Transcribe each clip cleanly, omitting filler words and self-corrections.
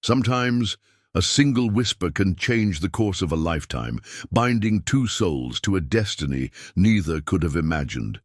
Sometimes, a single whisper can change the course of a lifetime, binding two souls to a destiny neither could have imagined.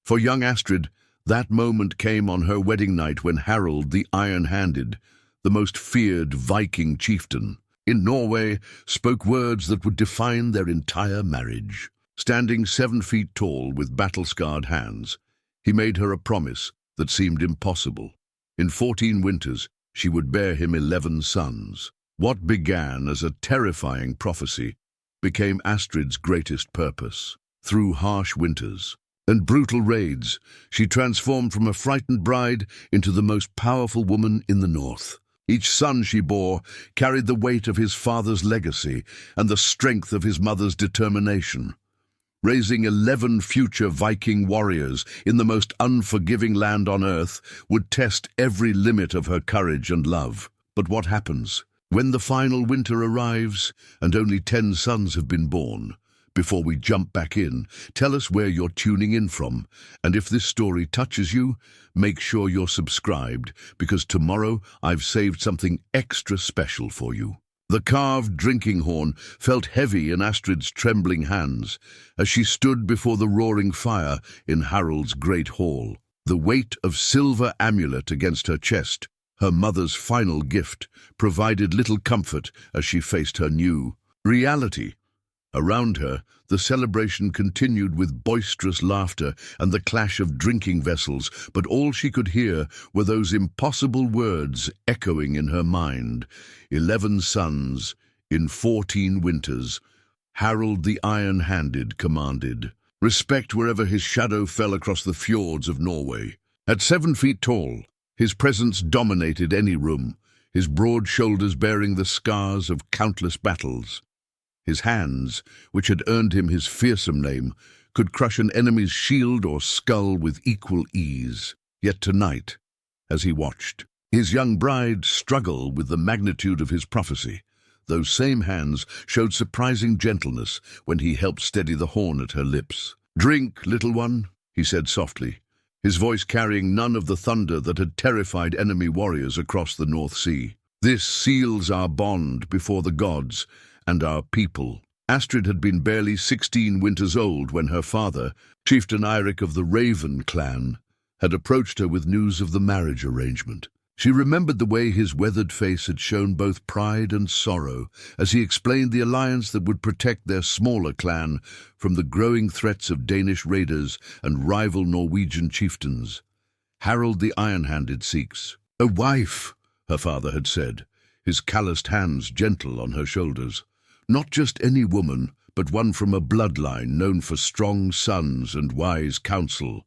For young Astrid, that moment came on her wedding night when Harald the Iron-Handed, the most feared Viking chieftain in Norway, spoke words that would define their entire marriage. Standing 7 feet tall with battle-scarred hands, he made her a promise that seemed impossible. In 14 winters, she would bear him 11 sons. What began as a terrifying prophecy became Astrid's greatest purpose. Through harsh winters and brutal raids, she transformed from a frightened bride into the most powerful woman in the north. Each son she bore carried the weight of his father's legacy and the strength of his mother's determination. Raising 11 future Viking warriors in the most unforgiving land on earth would test every limit of her courage and love. But what happens when the final winter arrives and only 10 sons have been born? Before we jump back in, tell us where you're tuning in from, and if this story touches you, make sure you're subscribed, because tomorrow I've saved something extra special for you. The carved drinking horn felt heavy in Astrid's trembling hands as she stood before the roaring fire in Harald's great hall. The weight of silver amulet against her chest, her mother's final gift, provided little comfort as she faced her new reality. Around her, the celebration continued with boisterous laughter and the clash of drinking vessels, but all she could hear were those impossible words echoing in her mind. 11 sons, in 14 winters, Harald the Iron-Handed commanded. Respect wherever his shadow fell across the fjords of Norway. At 7 feet tall, his presence dominated any room, his broad shoulders bearing the scars of countless battles. His hands, which had earned him his fearsome name, could crush an enemy's shield or skull with equal ease. Yet tonight, as he watched his young bride struggle with the magnitude of his prophecy, those same hands showed surprising gentleness when he helped steady the horn at her lips. "Drink, little one," he said softly, his voice carrying none of the thunder that had terrified enemy warriors across the North Sea. "This seals our bond before the gods and our people." Astrid had been barely 16 winters old when her father, chieftain Eirik of the Raven clan, had approached her with news of the marriage arrangement. She remembered the way his weathered face had shown both pride and sorrow as he explained the alliance that would protect their smaller clan from the growing threats of Danish raiders and rival Norwegian chieftains. "Harald the Iron-Handed seeks a wife," her father had said, his calloused hands gentle on her shoulders. "Not just any woman, but one from a bloodline known for strong sons and wise counsel.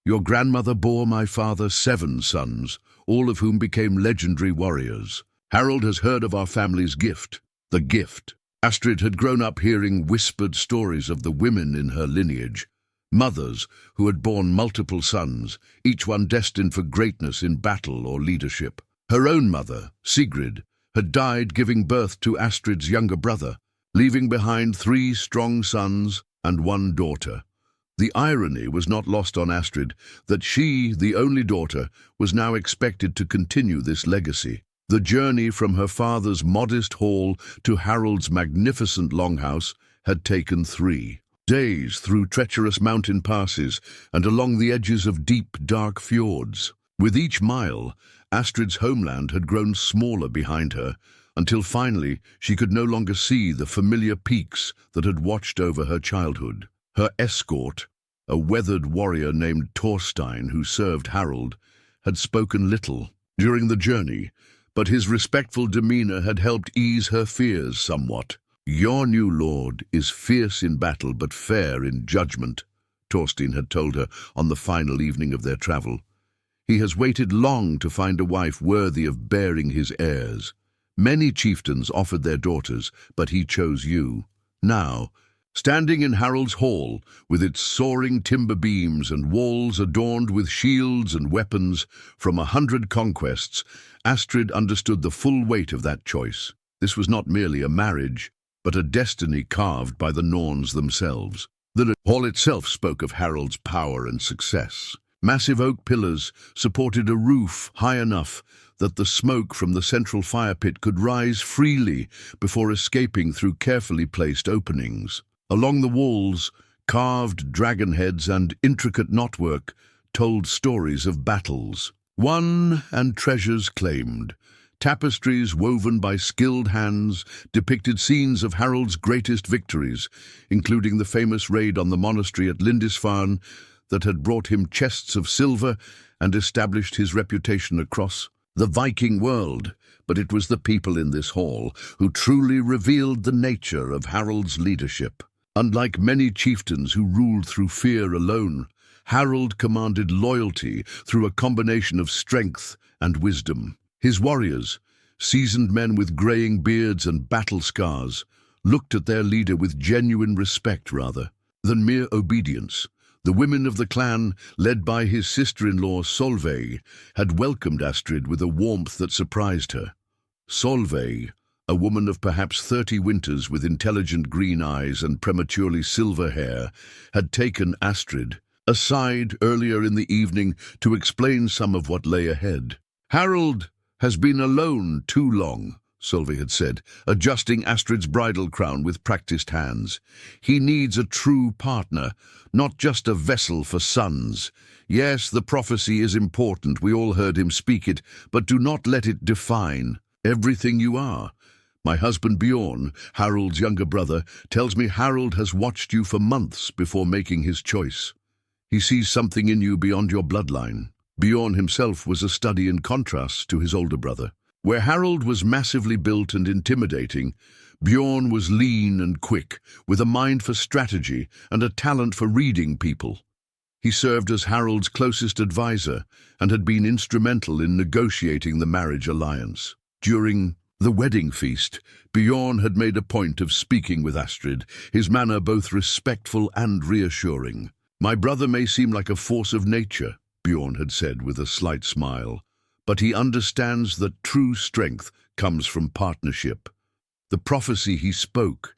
Your grandmother bore my father 7 sons, all of whom became legendary warriors. Harald has heard of our family's gift, the gift." Astrid had grown up hearing whispered stories of the women in her lineage, mothers who had borne multiple sons, each one destined for greatness in battle or leadership. Her own mother, Sigrid, had died giving birth to Astrid's younger brother, leaving behind 3 strong sons and 1 daughter. The irony was not lost on Astrid that she, the only daughter, was now expected to continue this legacy. The journey from her father's modest hall to Harald's magnificent longhouse had taken 3 days through treacherous mountain passes and along the edges of deep, dark fjords. With each mile, Astrid's homeland had grown smaller behind her, until finally she could no longer see the familiar peaks that had watched over her childhood. Her escort, a weathered warrior named Thorstein who served Harald, had spoken little during the journey, but his respectful demeanor had helped ease her fears somewhat. "Your new lord is fierce in battle but fair in judgment," Thorstein had told her on the final evening of their travel. "He has waited long to find a wife worthy of bearing his heirs. Many chieftains offered their daughters, but he chose you. Now, standing in Harald's hall, with its soaring timber beams and walls adorned with shields and weapons from 100 conquests, Astrid understood the full weight of that choice. This was not merely a marriage, but a destiny carved by the Norns themselves. The hall itself spoke of Harald's power and success. Massive oak pillars supported a roof high enough that the smoke from the central fire pit could rise freely before escaping through carefully placed openings. Along the walls, carved dragon heads and intricate knotwork told stories of battles won and treasures claimed. Tapestries woven by skilled hands depicted scenes of Harald's greatest victories, including the famous raid on the monastery at Lindisfarne that had brought him chests of silver and established his reputation across the Viking world. But it was the people in this hall who truly revealed the nature of Harald's leadership. Unlike many chieftains who ruled through fear alone, Harald commanded loyalty through a combination of strength and wisdom. His warriors, seasoned men with graying beards and battle scars, looked at their leader with genuine respect rather than mere obedience. The women of the clan, led by his sister-in-law Solveig, had welcomed Astrid with a warmth that surprised her. Solveig, a woman of perhaps 30 winters with intelligent green eyes and prematurely silver hair, had taken Astrid aside earlier in the evening to explain some of what lay ahead. "Harald has been alone too long," Solveig had said, adjusting Astrid's bridal crown with practiced hands. "He needs a true partner, not just a vessel for sons. Yes, the prophecy is important, we all heard him speak it, but do not let it define everything you are. My husband Bjorn, Harald's younger brother, tells me Harald has watched you for months before making his choice. He sees something in you beyond your bloodline." Bjorn himself was a study in contrast to his older brother. Where Harald was massively built and intimidating, Bjorn was lean and quick, with a mind for strategy and a talent for reading people. He served as Harald's closest advisor and had been instrumental in negotiating the marriage alliance. During the wedding feast, Bjorn had made a point of speaking with Astrid, his manner both respectful and reassuring. "My brother may seem like a force of nature," Bjorn had said with a slight smile, "but he understands that true strength comes from partnership." The prophecy he spoke,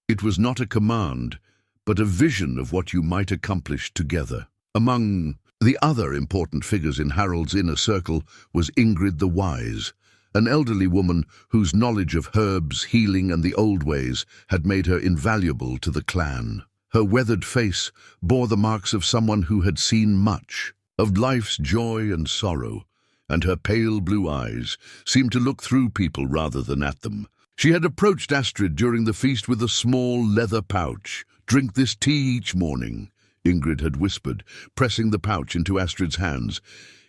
it was not a command, but a vision of what you might accomplish together. Among the other important figures in Harald's inner circle was Ingrid the Wise, an elderly woman whose knowledge of herbs, healing, and the old ways had made her invaluable to the clan. Her weathered face bore the marks of someone who had seen much of life's joy and sorrow, and her pale blue eyes seemed to look through people rather than at them. She had approached Astrid during the feast with a small leather pouch. "Drink this tea each morning," Ingrid had whispered, pressing the pouch into Astrid's hands.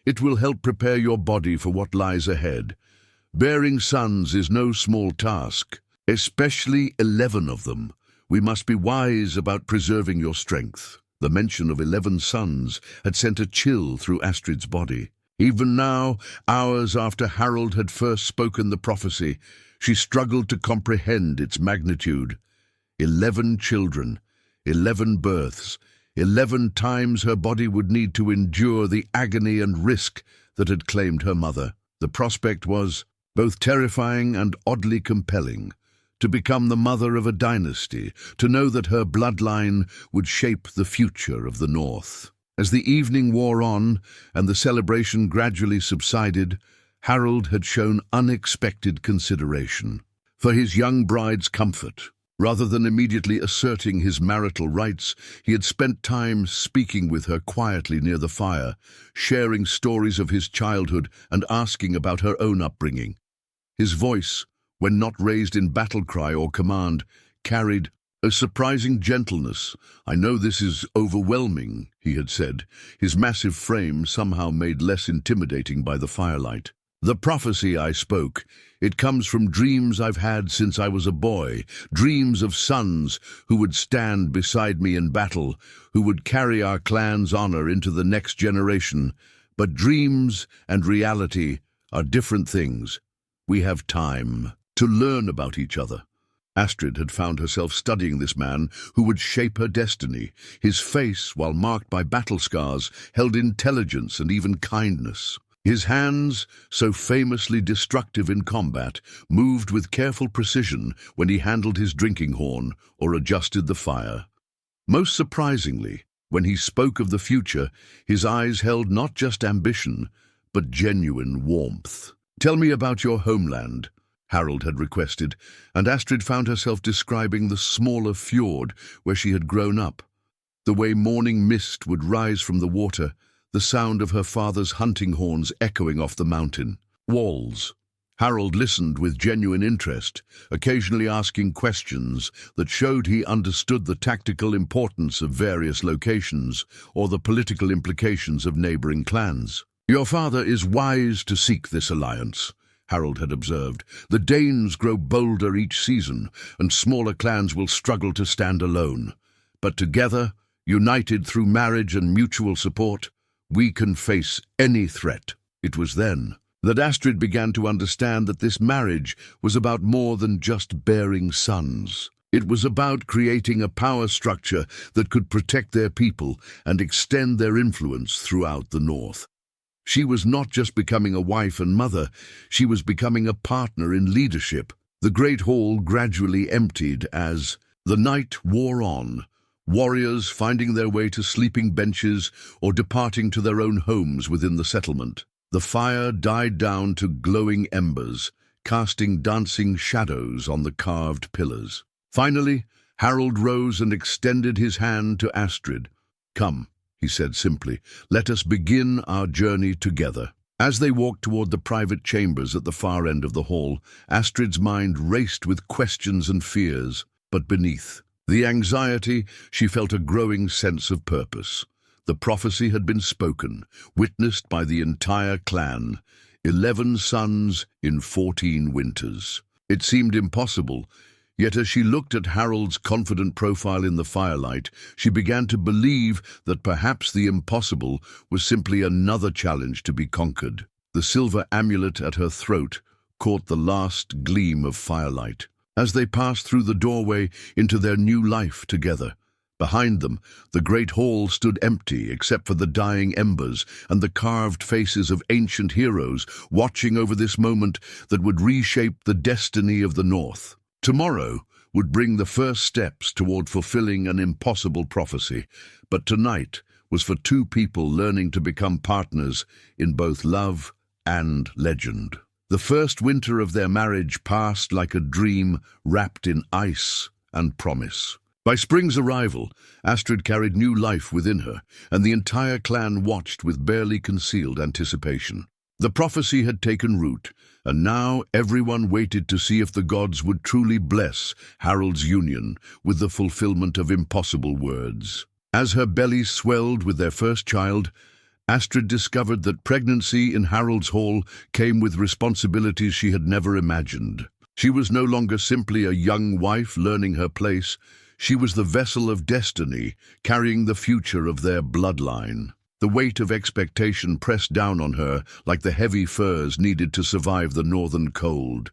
"It will help prepare your body for what lies ahead. Bearing sons is no small task, especially 11 of them. We must be wise about preserving your strength." The mention of 11 sons had sent a chill through Astrid's body. Even now, hours after Harald had first spoken the prophecy, she struggled to comprehend its magnitude. 11 children, 11 births, 11 times her body would need to endure the agony and risk that had claimed her mother. The prospect was both terrifying and oddly compelling. To become the mother of a dynasty, to know that her bloodline would shape the future of the North. As the evening wore on and the celebration gradually subsided, Harald had shown unexpected consideration for his young bride's comfort. Rather than immediately asserting his marital rights, he had spent time speaking with her quietly near the fire, sharing stories of his childhood and asking about her own upbringing. His voice, when not raised in battle cry or command, carried a surprising gentleness. "I know this is overwhelming," he had said, his massive frame somehow made less intimidating by the firelight. "The prophecy I spoke, it comes from dreams I've had since I was a boy, dreams of sons who would stand beside me in battle, who would carry our clan's honor into the next generation. But dreams and reality are different things. We have time to learn about each other." Astrid had found herself studying this man who would shape her destiny. His face, while marked by battle scars, held intelligence and even kindness. His hands, so famously destructive in combat, moved with careful precision when he handled his drinking horn or adjusted the fire. Most surprisingly, when he spoke of the future, his eyes held not just ambition, but genuine warmth. "Tell me about your homeland," Harald had requested, and Astrid found herself describing the smaller fjord where she had grown up. The way morning mist would rise from the water, the sound of her father's hunting horns echoing off the mountain. Walls. Harald listened with genuine interest, occasionally asking questions that showed he understood the tactical importance of various locations or the political implications of neighboring clans. "Your father is wise to seek this alliance," Harald had observed. "The Danes grow bolder each season, and smaller clans will struggle to stand alone. But together, united through marriage and mutual support, we can face any threat." It was then that Astrid began to understand that this marriage was about more than just bearing sons. It was about creating a power structure that could protect their people and extend their influence throughout the north. She was not just becoming a wife and mother, she was becoming a partner in leadership. The great hall gradually emptied as the night wore on, warriors finding their way to sleeping benches or departing to their own homes within the settlement. The fire died down to glowing embers, casting dancing shadows on the carved pillars. Finally, Harald rose and extended his hand to Astrid. "Come," he said simply, "let us begin our journey together." As they walked toward the private chambers at the far end of the hall, Astrid's mind raced with questions and fears, but beneath the anxiety, she felt a growing sense of purpose. The prophecy had been spoken, witnessed by the entire clan. 11 sons in 14 winters. It seemed impossible, yet as she looked at Harald's confident profile in the firelight, she began to believe that perhaps the impossible was simply another challenge to be conquered. The silver amulet at her throat caught the last gleam of firelight. As they passed through the doorway into their new life together, behind them, the great hall stood empty except for the dying embers and the carved faces of ancient heroes watching over this moment that would reshape the destiny of the North. Tomorrow would bring the first steps toward fulfilling an impossible prophecy, but tonight was for 2 people learning to become partners in both love and legend. The first winter of their marriage passed like a dream wrapped in ice and promise. By spring's arrival, Astrid carried new life within her, and the entire clan watched with barely concealed anticipation. The prophecy had taken root, and now everyone waited to see if the gods would truly bless Harald's union with the fulfillment of impossible words. As her belly swelled with their first child, Astrid discovered that pregnancy in Harald's hall came with responsibilities she had never imagined. She was no longer simply a young wife learning her place. She was the vessel of destiny, carrying the future of their bloodline. The weight of expectation pressed down on her like the heavy furs needed to survive the northern cold.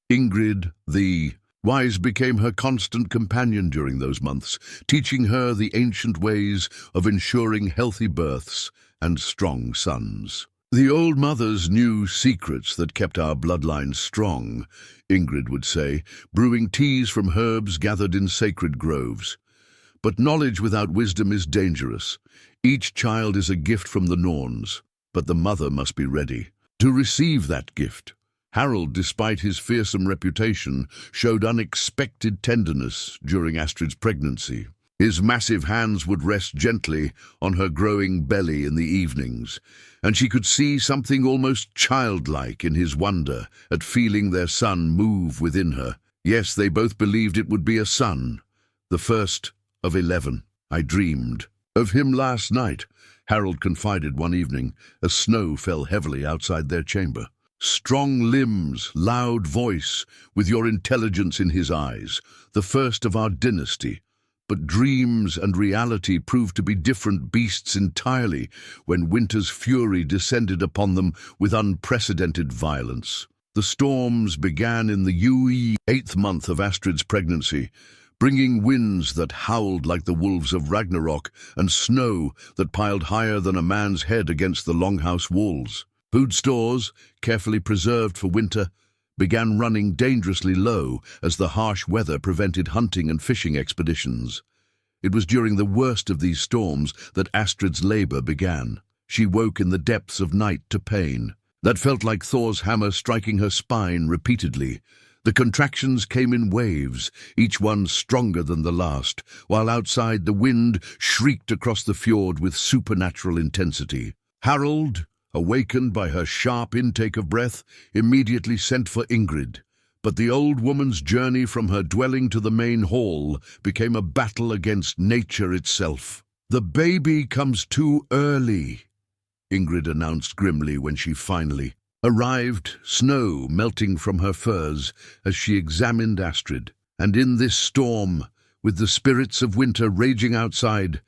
Ingrid, the wise, became her constant companion during those months, teaching her the ancient ways of ensuring healthy births and strong sons. "The old mothers knew secrets that kept our bloodline strong," Ingrid would say, brewing teas from herbs gathered in sacred groves. "But knowledge without wisdom is dangerous. Each child is a gift from the Norns, but the mother must be ready to receive that gift." Harald, despite his fearsome reputation, showed unexpected tenderness during Astrid's pregnancy. His massive hands would rest gently on her growing belly in the evenings, and she could see something almost childlike in his wonder at feeling their son move within her. Yes, they both believed it would be a son, the first of 11. "I dreamed of him last night," Harald confided one evening, as snow fell heavily outside their chamber. "Strong limbs, loud voice, with your intelligence in his eyes, the first of our dynasty. But dreams and reality proved to be different beasts entirely when winter's fury descended upon them with unprecedented violence. The storms began in the 8th month of Astrid's pregnancy, bringing winds that howled like the wolves of Ragnarok and snow that piled higher than a man's head against the longhouse walls. Food stores, carefully preserved for winter, began running dangerously low as the harsh weather prevented hunting and fishing expeditions. It was during the worst of these storms that Astrid's labor began. She woke in the depths of night to pain. That felt like Thor's hammer striking her spine repeatedly. The contractions came in waves, each one stronger than the last, while outside the wind shrieked across the fjord with supernatural intensity. Harald, awakened by her sharp intake of breath, immediately sent for Ingrid. But the old woman's journey from her dwelling to the main hall became a battle against nature itself. "The baby comes too early," Ingrid announced grimly when she finally arrived, snow melting from her furs as she examined Astrid. And in this storm, with the spirits of winter raging outside,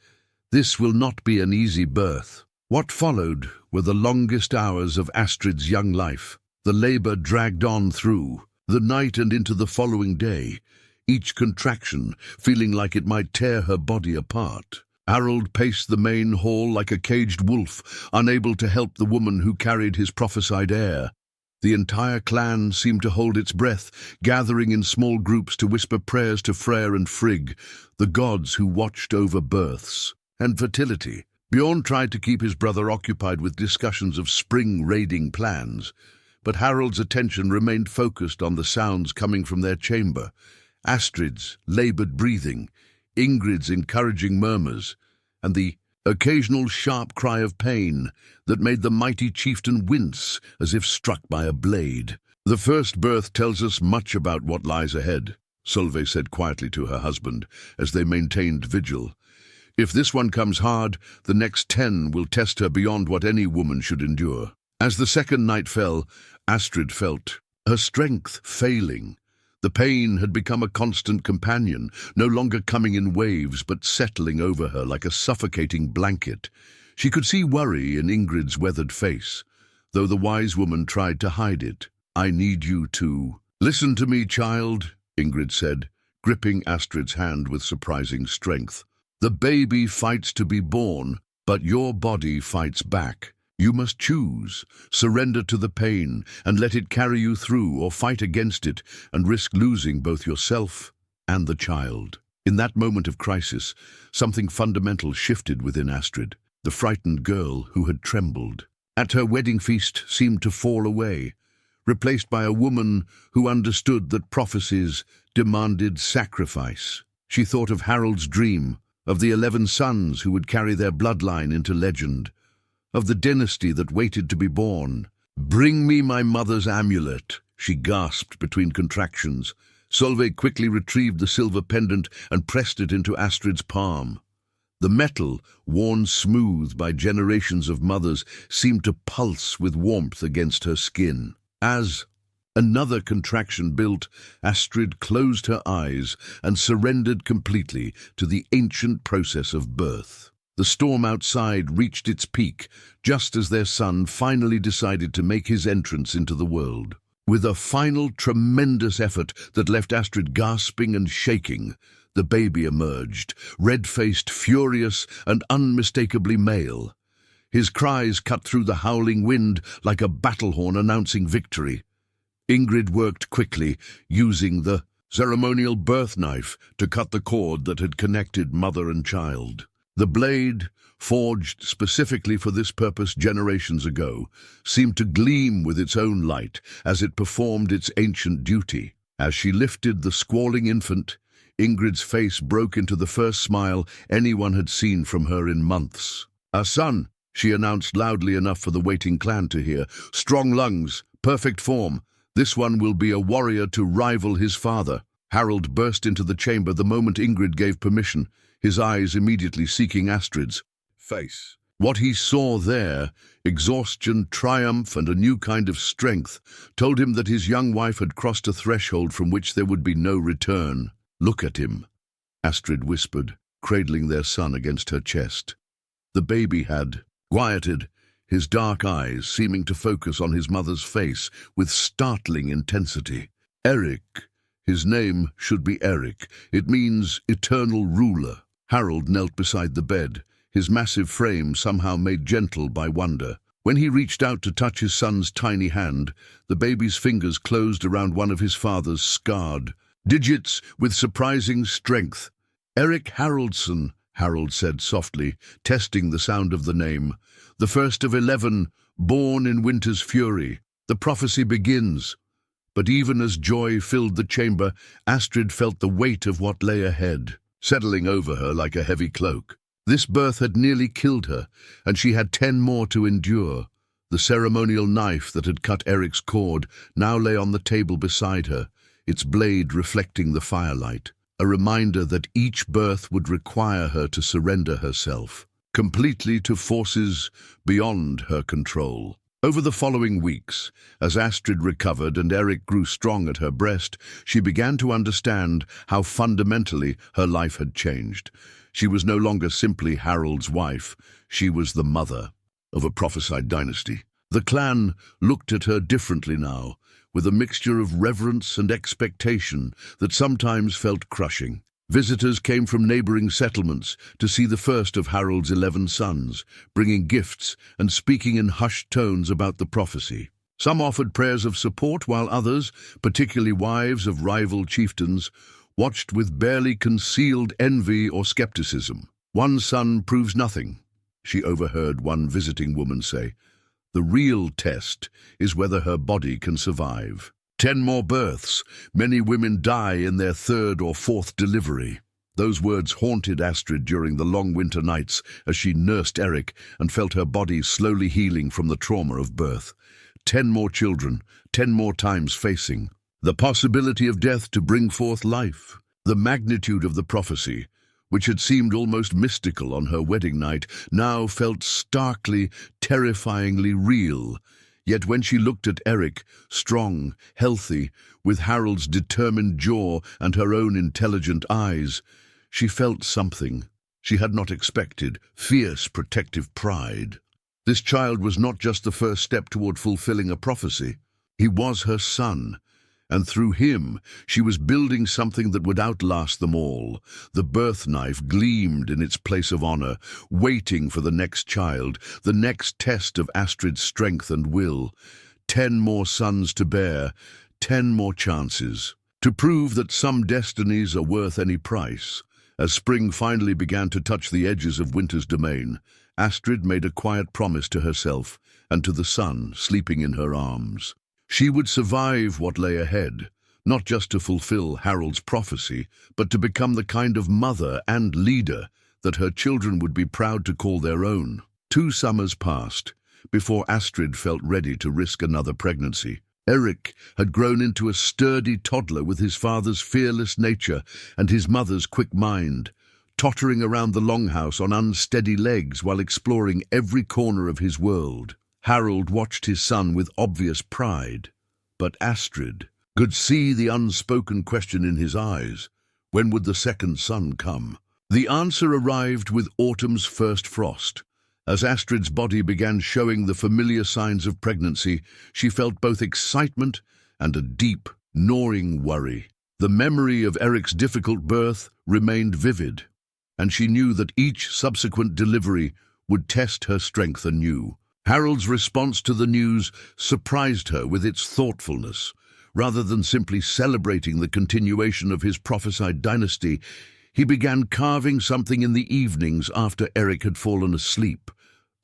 this will not be an easy birth. What followed were the longest hours of Astrid's young life. The labor dragged on through the night and into the following day, each contraction feeling like it might tear her body apart. Harald paced the main hall like a caged wolf, unable to help the woman who carried his prophesied heir. The entire clan seemed to hold its breath, gathering in small groups to whisper prayers to Freyr and Frigg, the gods who watched over births and fertility. Bjorn tried to keep his brother occupied with discussions of spring raiding plans, but Harald's attention remained focused on the sounds coming from their chamber. Astrid's labored breathing, Ingrid's encouraging murmurs, and the occasional sharp cry of pain that made the mighty chieftain wince as if struck by a blade. "The first birth tells us much about what lies ahead," Solveig said quietly to her husband as they maintained vigil. "If this one comes hard, the next 10 will test her beyond what any woman should endure." As the second night fell, Astrid felt her strength failing. The pain had become a constant companion, no longer coming in waves but settling over her like a suffocating blanket. She could see worry in Ingrid's weathered face, though the wise woman tried to hide it. "I need you to listen to me, child," Ingrid said, gripping Astrid's hand with surprising strength. "The baby fights to be born, but your body fights back. You must choose, surrender to the pain and let it carry you through, or fight against it and risk losing both yourself and the child." In that moment of crisis, something fundamental shifted within Astrid. The frightened girl who had trembled at her wedding feast seemed to fall away, replaced by a woman who understood that prophecies demanded sacrifice. She thought of Harald's dream, of the 11 sons who would carry their bloodline into legend, of the dynasty that waited to be born. "Bring me my mother's amulet," she gasped between contractions. Solveig quickly retrieved the silver pendant and pressed it into Astrid's palm. The metal, worn smooth by generations of mothers, seemed to pulse with warmth against her skin. As another contraction built, Astrid closed her eyes and surrendered completely to the ancient process of birth. The storm outside reached its peak, just as their son finally decided to make his entrance into the world. With a final tremendous effort that left Astrid gasping and shaking, the baby emerged, red-faced, furious, and unmistakably male. His cries cut through the howling wind like a battle horn announcing victory. Ingrid worked quickly, using the ceremonial birth knife to cut the cord that had connected mother and child. The blade, forged specifically for this purpose generations ago, seemed to gleam with its own light as it performed its ancient duty. As she lifted the squalling infant, Ingrid's face broke into the first smile anyone had seen from her in months. "A son," she announced loudly enough for the waiting clan to hear. "Strong lungs, perfect form. This one will be a warrior to rival his father." Harald burst into the chamber the moment Ingrid gave permission, his eyes immediately seeking Astrid's face. What he saw there, exhaustion, triumph, and a new kind of strength, told him that his young wife had crossed a threshold from which there would be no return. "Look at him," Astrid whispered, cradling their son against her chest. The baby had quieted, his dark eyes seeming to focus on his mother's face with startling intensity. "Eric. His name should be Eric. It means eternal ruler." Harald knelt beside the bed, his massive frame somehow made gentle by wonder. When he reached out to touch his son's tiny hand, the baby's fingers closed around one of his father's scarred digits with surprising strength. "Eric Haraldsson," Harald said softly, testing the sound of the name. "The first of 11, born in winter's fury. The prophecy begins. But even as joy filled the chamber, Astrid felt the weight of what lay ahead, settling over her like a heavy cloak. This birth had nearly killed her, and she had 10 more to endure. The ceremonial knife that had cut Eric's cord now lay on the table beside her, its blade reflecting the firelight, a reminder that each birth would require her to surrender herself, completely to forces beyond her control. Over the following weeks, as Astrid recovered and Eric grew strong at her breast, she began to understand how fundamentally her life had changed. She was no longer simply Harald's wife, she was the mother of a prophesied dynasty. The clan looked at her differently now, with a mixture of reverence and expectation that sometimes felt crushing. Visitors came from neighboring settlements to see the first of Harald's 11 sons, bringing gifts and speaking in hushed tones about the prophecy. Some offered prayers of support, while others, particularly wives of rival chieftains, watched with barely concealed envy or skepticism. "One son proves nothing," she overheard one visiting woman say. "The real test is whether her body can survive." 10 more births. Many women die in their 3rd or 4th delivery. Those words haunted Astrid during the long winter nights as she nursed Eric and felt her body slowly healing from the trauma of birth. 10 more children, 10 more times facing the possibility of death to bring forth life. The magnitude of the prophecy, which had seemed almost mystical on her wedding night, now felt starkly, terrifyingly real. Yet when she looked at Eric, strong, healthy, with Harald's determined jaw and her own intelligent eyes, she felt something she had not expected: fierce, protective pride. This child was not just the first step toward fulfilling a prophecy. He was her son, and through him she was building something that would outlast them all. The birth knife gleamed in its place of honor, waiting for the next child, the next test of Astrid's strength and will. 10 more sons to bear, 10 more chances, to prove that some destinies are worth any price. As spring finally began to touch the edges of winter's domain, Astrid made a quiet promise to herself and to the son sleeping in her arms. She would survive what lay ahead, not just to fulfill Harald's prophecy, but to become the kind of mother and leader that her children would be proud to call their own. 2 summers passed before Astrid felt ready to risk another pregnancy. Eric had grown into a sturdy toddler with his father's fearless nature and his mother's quick mind, tottering around the longhouse on unsteady legs while exploring every corner of his world. Harald watched his son with obvious pride, but Astrid could see the unspoken question in his eyes: when would the second son come? The answer arrived with autumn's first frost. As Astrid's body began showing the familiar signs of pregnancy, she felt both excitement and a deep, gnawing worry. The memory of Eric's difficult birth remained vivid, and she knew that each subsequent delivery would test her strength anew. Harald's response to the news surprised her with its thoughtfulness. Rather than simply celebrating the continuation of his prophesied dynasty, he began carving something in the evenings after Eric had fallen asleep.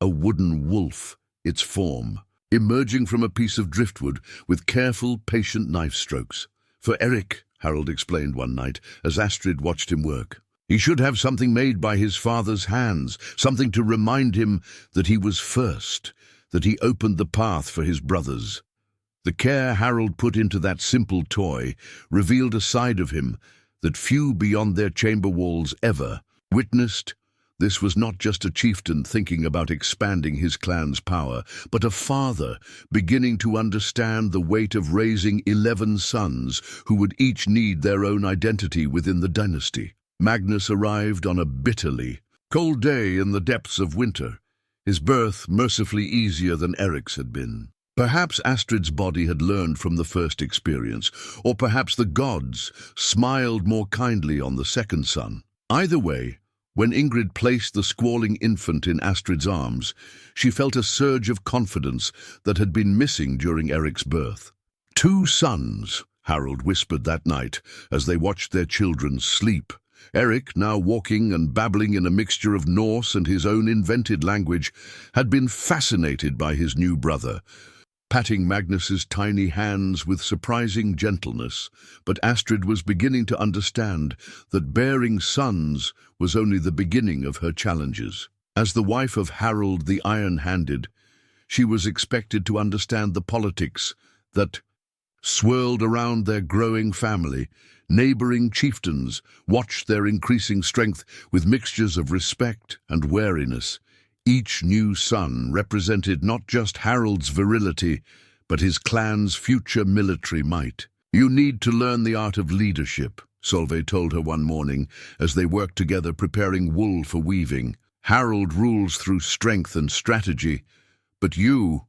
A wooden wolf, its form, emerging from a piece of driftwood with careful, patient knife strokes. "For Eric," Harald explained one night as Astrid watched him work. "He should have something made by his father's hands, something to remind him that he was first, that he opened the path for his brothers." The care Harald put into that simple toy revealed a side of him that few beyond their chamber walls ever witnessed. This was not just a chieftain thinking about expanding his clan's power, but a father beginning to understand the weight of raising 11 sons who would each need their own identity within the dynasty. Magnus arrived on a bitterly cold day in the depths of winter, his birth mercifully easier than Eric's had been. Perhaps Astrid's body had learned from the first experience, or perhaps the gods smiled more kindly on the second son. Either way, when Ingrid placed the squalling infant in Astrid's arms, she felt a surge of confidence that had been missing during Eric's birth. 2 sons, Harald whispered that night as they watched their children sleep. Eric, now walking and babbling in a mixture of Norse and his own invented language, had been fascinated by his new brother, patting Magnus's tiny hands with surprising gentleness. But Astrid was beginning to understand that bearing sons was only the beginning of her challenges. As the wife of Harald the Iron-Handed, she was expected to understand the politics that swirled around their growing family. Neighboring chieftains watched their increasing strength with mixtures of respect and wariness. Each new son represented not just Harald's virility, but his clan's future military might. "You need to learn the art of leadership," Solveig told her one morning as they worked together preparing wool for weaving. "Harald rules through strength and strategy, but you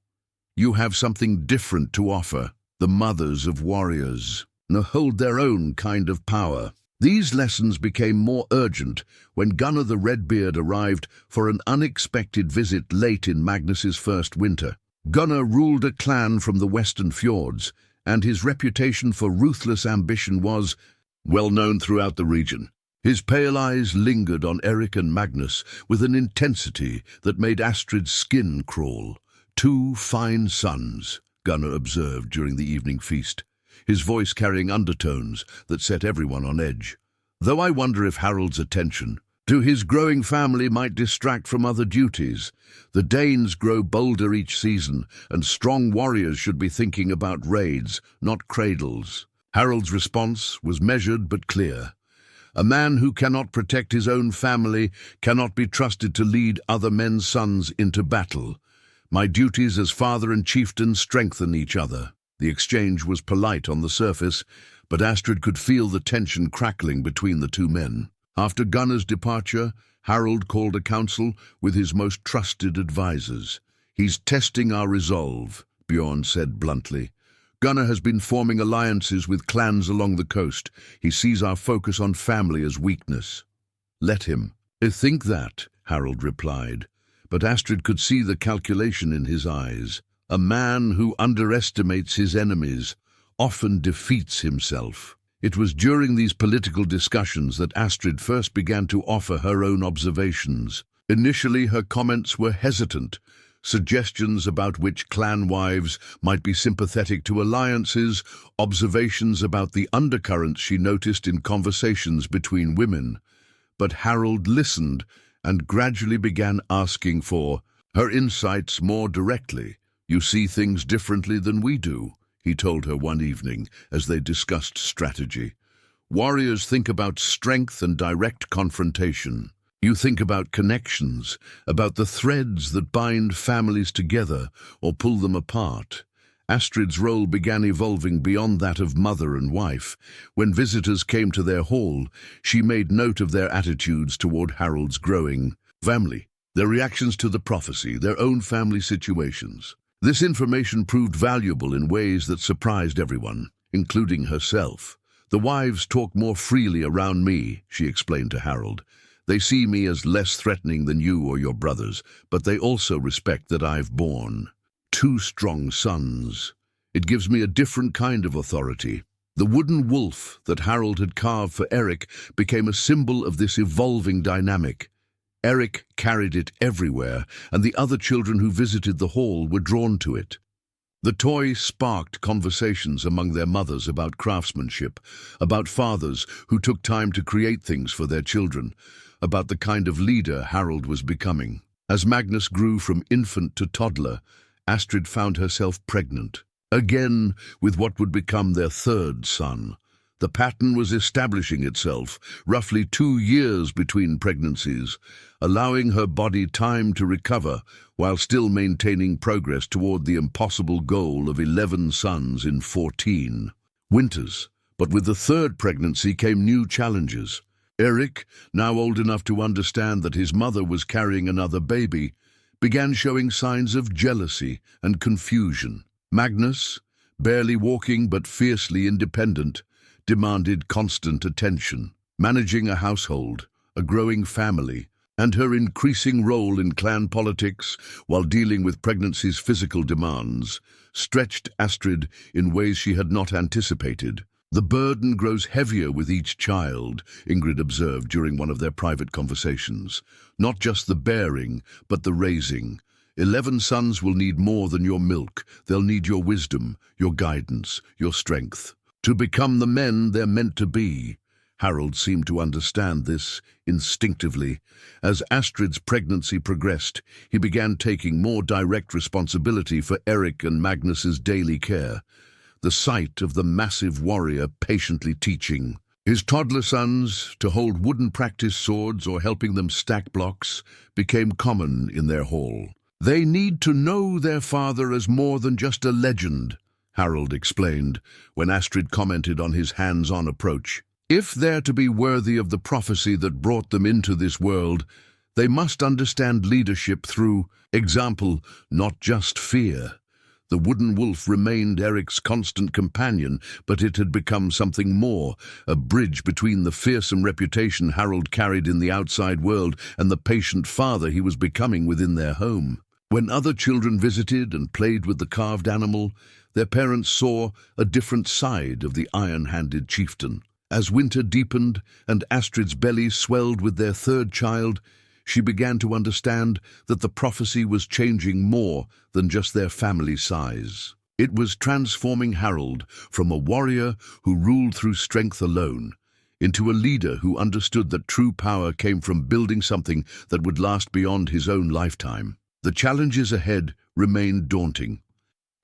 have something different to offer. The mothers of warriors hold their own kind of power." These lessons became more urgent when Gunnar the Redbeard arrived for an unexpected visit late in Magnus's first winter. Gunnar ruled a clan from the western fjords, and his reputation for ruthless ambition was well known throughout the region. His pale eyes lingered on Eric and Magnus with an intensity that made Astrid's skin crawl. "Two fine sons," Gunnar observed during the evening feast, his voice carrying undertones that set everyone on edge. "Though I wonder if Harald's attention to his growing family might distract from other duties. The Danes grow bolder each season, and strong warriors should be thinking about raids, not cradles." Harald's response was measured but clear. "A man who cannot protect his own family cannot be trusted to lead other men's sons into battle. My duties as father and chieftain strengthen each other." The exchange was polite on the surface, but Astrid could feel the tension crackling between the two men. After Gunnar's departure, Harald called a council with his most trusted advisors. "He's testing our resolve," Bjorn said bluntly. "Gunnar has been forming alliances with clans along the coast. He sees our focus on family as weakness." "Let him." "I think that," Harald replied, but Astrid could see the calculation in his eyes. A man who underestimates his enemies often defeats himself. It was during these political discussions that Astrid first began to offer her own observations. Initially, her comments were hesitant, suggestions about which clan wives might be sympathetic to alliances, observations about the undercurrents she noticed in conversations between women. But Harald listened and gradually began asking for her insights more directly. "You see things differently than we do," he told her one evening as they discussed strategy. "Warriors think about strength and direct confrontation. You think about connections, about the threads that bind families together or pull them apart." Astrid's role began evolving beyond that of mother and wife. When visitors came to their hall, she made note of their attitudes toward Harald's growing family, their reactions to the prophecy, their own family situations. This information proved valuable in ways that surprised everyone, including herself. "The wives talk more freely around me," she explained to Harald. "They see me as less threatening than you or your brothers, but they also respect that I've borne two strong sons. It gives me a different kind of authority." The wooden wolf that Harald had carved for Eric became a symbol of this evolving dynamic. Eric carried it everywhere, and the other children who visited the hall were drawn to it. The toy sparked conversations among their mothers about craftsmanship, about fathers who took time to create things for their children, about the kind of leader Harald was becoming. As Magnus grew from infant to toddler, Astrid found herself pregnant, again with what would become their third son. The pattern was establishing itself, roughly 2 years between pregnancies, allowing her body time to recover while still maintaining progress toward the impossible goal of 11 sons in 14 winters. But with the third pregnancy came new challenges. Eric, now old enough to understand that his mother was carrying another baby, began showing signs of jealousy and confusion. Magnus, barely walking but fiercely independent, demanded constant attention. Managing a household, a growing family, and her increasing role in clan politics while dealing with pregnancy's physical demands stretched Astrid in ways she had not anticipated. The burden grows heavier with each child, Ingrid observed during one of their private conversations. Not just the bearing, but the raising. 11 sons will need more than your milk. They'll need your wisdom, your guidance, your strength. To become the men they're meant to be. Harald seemed to understand this instinctively. As Astrid's pregnancy progressed, he began taking more direct responsibility for Eric and Magnus's daily care. The sight of the massive warrior patiently teaching his toddler sons to hold wooden practice swords or helping them stack blocks became common in their hall. They need to know their father as more than just a legend, Harald explained, when Astrid commented on his hands-on approach. If they're to be worthy of the prophecy that brought them into this world, they must understand leadership through example, not just fear. The wooden wolf remained Eric's constant companion, but it had become something more, a bridge between the fearsome reputation Harald carried in the outside world and the patient father he was becoming within their home. When other children visited and played with the carved animal, their parents saw a different side of the iron-handed chieftain. As winter deepened and Astrid's belly swelled with their third child, she began to understand that the prophecy was changing more than just their family size. It was transforming Harald from a warrior who ruled through strength alone into a leader who understood that true power came from building something that would last beyond his own lifetime. The challenges ahead remained daunting.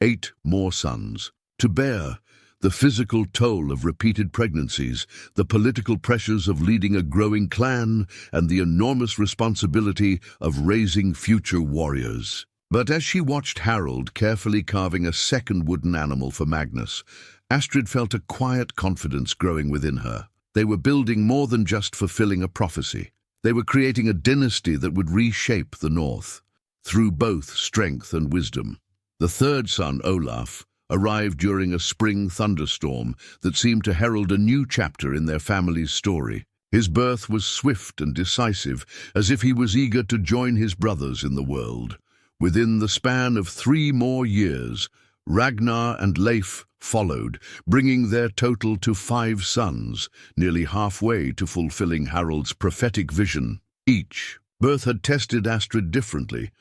8 more sons to bear. The physical toll of repeated pregnancies, the political pressures of leading a growing clan, and the enormous responsibility of raising future warriors. But as she watched Harald carefully carving a second wooden animal for Magnus, Astrid felt a quiet confidence growing within her. They were building more than just fulfilling a prophecy. They were creating a dynasty that would reshape the North, through both strength and wisdom. The third son, Olaf, arrived during a spring thunderstorm that seemed to herald a new chapter in their family's story. His birth was swift and decisive, as if he was eager to join his brothers in the world. Within the span of 3 more years, Ragnar and Leif followed, bringing their total to 5 sons, nearly halfway to fulfilling Harald's prophetic vision. Each birth had tested Astrid differently,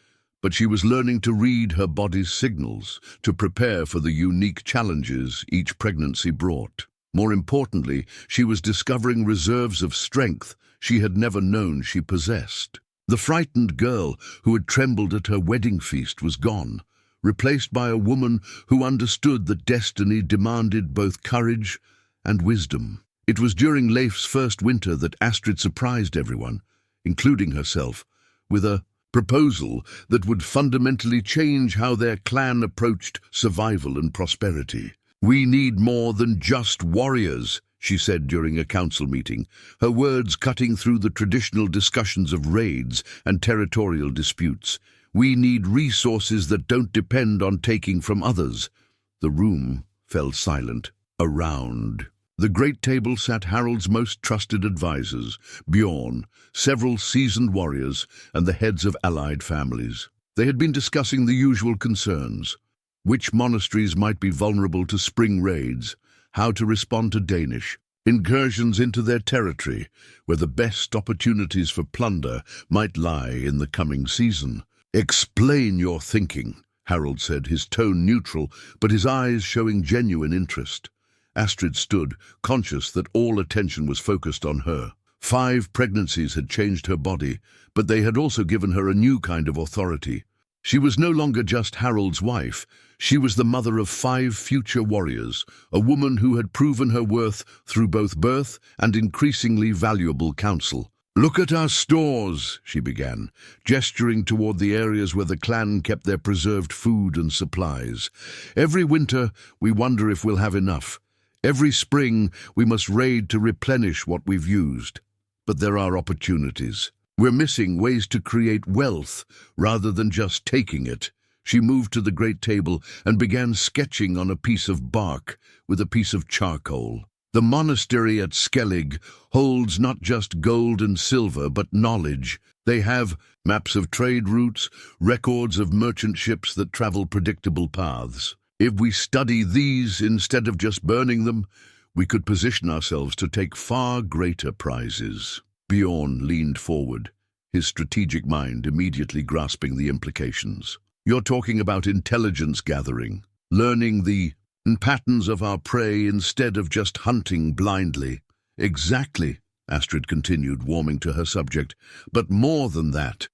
but she was learning to read her body's signals, to prepare for the unique challenges each pregnancy brought. More importantly, she was discovering reserves of strength she had never known she possessed. The frightened girl who had trembled at her wedding feast was gone, replaced by a woman who understood that destiny demanded both courage and wisdom. It was during Leif's first winter that Astrid surprised everyone, including herself, with a proposal that would fundamentally change how their clan approached survival and prosperity. "We need more than just warriors," she said during a council meeting, her words cutting through the traditional discussions of raids and territorial disputes. "We need resources that don't depend on taking from others." The room fell silent. Around the great table sat Harald's most trusted advisors, Bjorn, several seasoned warriors, and the heads of allied families. They had been discussing the usual concerns: which monasteries might be vulnerable to spring raids, how to respond to Danish incursions into their territory, where the best opportunities for plunder might lie in the coming season. "Explain your thinking," Harald said, his tone neutral, but his eyes showing genuine interest. Astrid stood, conscious that all attention was focused on her. 5 pregnancies had changed her body, but they had also given her a new kind of authority. She was no longer just Harald's wife. She was the mother of 5 future warriors, a woman who had proven her worth through both birth and increasingly valuable counsel. "Look at our stores," she began, gesturing toward the areas where the clan kept their preserved food and supplies. "Every winter, we wonder if we'll have enough. Every spring, we must raid to replenish what we've used. But there are opportunities. We're missing ways to create wealth rather than just taking it." She moved to the great table and began sketching on a piece of bark with a piece of charcoal. "The monastery at Skellig holds not just gold and silver, but knowledge. They have maps of trade routes, records of merchant ships that travel predictable paths. If we study these instead of just burning them, we could position ourselves to take far greater prizes. Bjorn leaned forward, his strategic mind immediately grasping the implications. You're talking about intelligence gathering, learning the patterns of our prey instead of just hunting blindly. Exactly, Astrid continued, warming to her subject. But more than that,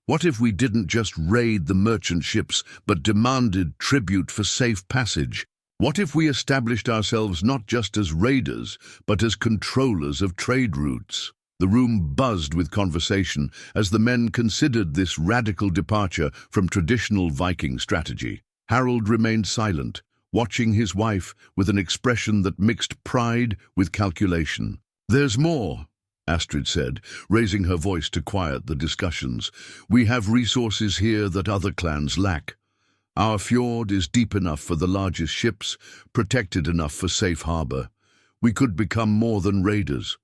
what if we didn't just raid the merchant ships, but demanded tribute for safe passage? What if we established ourselves not just as raiders, but as controllers of trade routes? The room buzzed with conversation as the men considered this radical departure from traditional Viking strategy. Harald remained silent, watching his wife with an expression that mixed pride with calculation. "There's more," Astrid said, raising her voice to quiet the discussions. "We have resources here that other clans lack. Our fjord is deep enough for the largest ships, protected enough for safe harbor. We could become more than raiders.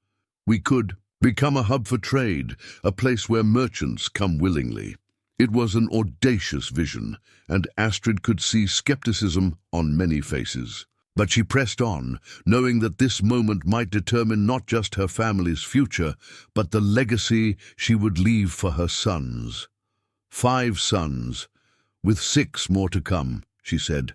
We could become a hub for trade, a place where merchants come willingly." It was an audacious vision, and Astrid could see skepticism on many faces. But she pressed on, knowing that this moment might determine not just her family's future, but the legacy she would leave for her sons. 5 sons, with 6 more to come, she said,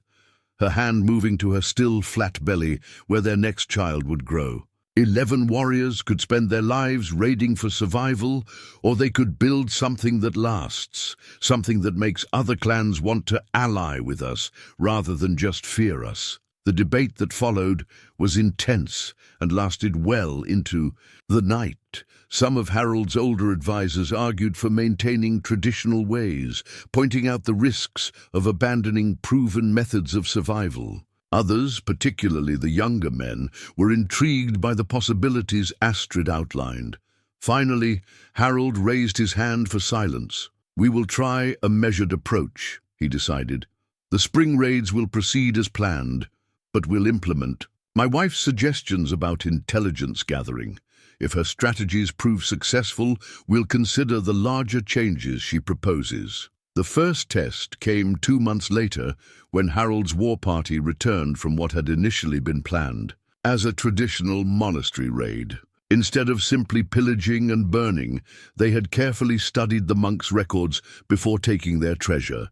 her hand moving to her still flat belly where their next child would grow. 11 warriors could spend their lives raiding for survival, or they could build something that lasts, something that makes other clans want to ally with us rather than just fear us. The debate that followed was intense and lasted well into the night. Some of Harald's older advisors argued for maintaining traditional ways, pointing out the risks of abandoning proven methods of survival. Others, particularly the younger men, were intrigued by the possibilities Astrid outlined. Finally, Harald raised his hand for silence. "We will try a measured approach," he decided. "The spring raids will proceed as planned, but we'll implement my wife's suggestions about intelligence gathering. If her strategies prove successful, we'll consider the larger changes she proposes." The first test came 2 months later, when Harald's war party returned from what had initially been planned as a traditional monastery raid. Instead of simply pillaging and burning, they had carefully studied the monks' records before taking their treasure.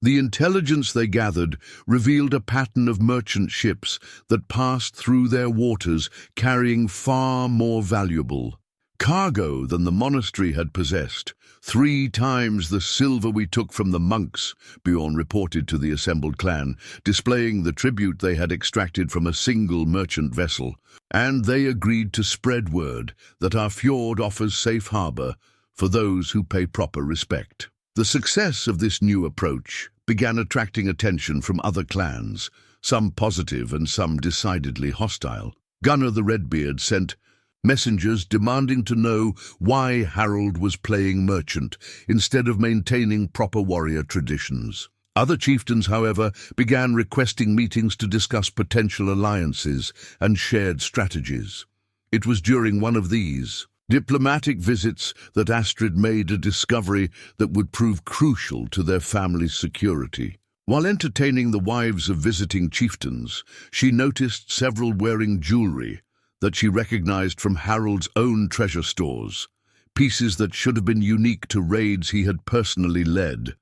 The intelligence they gathered revealed a pattern of merchant ships that passed through their waters carrying far more valuable cargo than the monastery had possessed. 3 times the silver we took from the monks, Bjorn reported to the assembled clan, displaying the tribute they had extracted from a single merchant vessel. And they agreed to spread word that our fjord offers safe harbor for those who pay proper respect. The success of this new approach began attracting attention from other clans, some positive and some decidedly hostile. Gunnar the Redbeard sent messengers demanding to know why Harald was playing merchant instead of maintaining proper warrior traditions. Other chieftains, however, began requesting meetings to discuss potential alliances and shared strategies. It was during one of these diplomatic visits that Astrid made a discovery that would prove crucial to their family's security. While entertaining the wives of visiting chieftains, she noticed several wearing jewelry that she recognized from Harald's own treasure stores, pieces that should have been unique to raids he had personally led.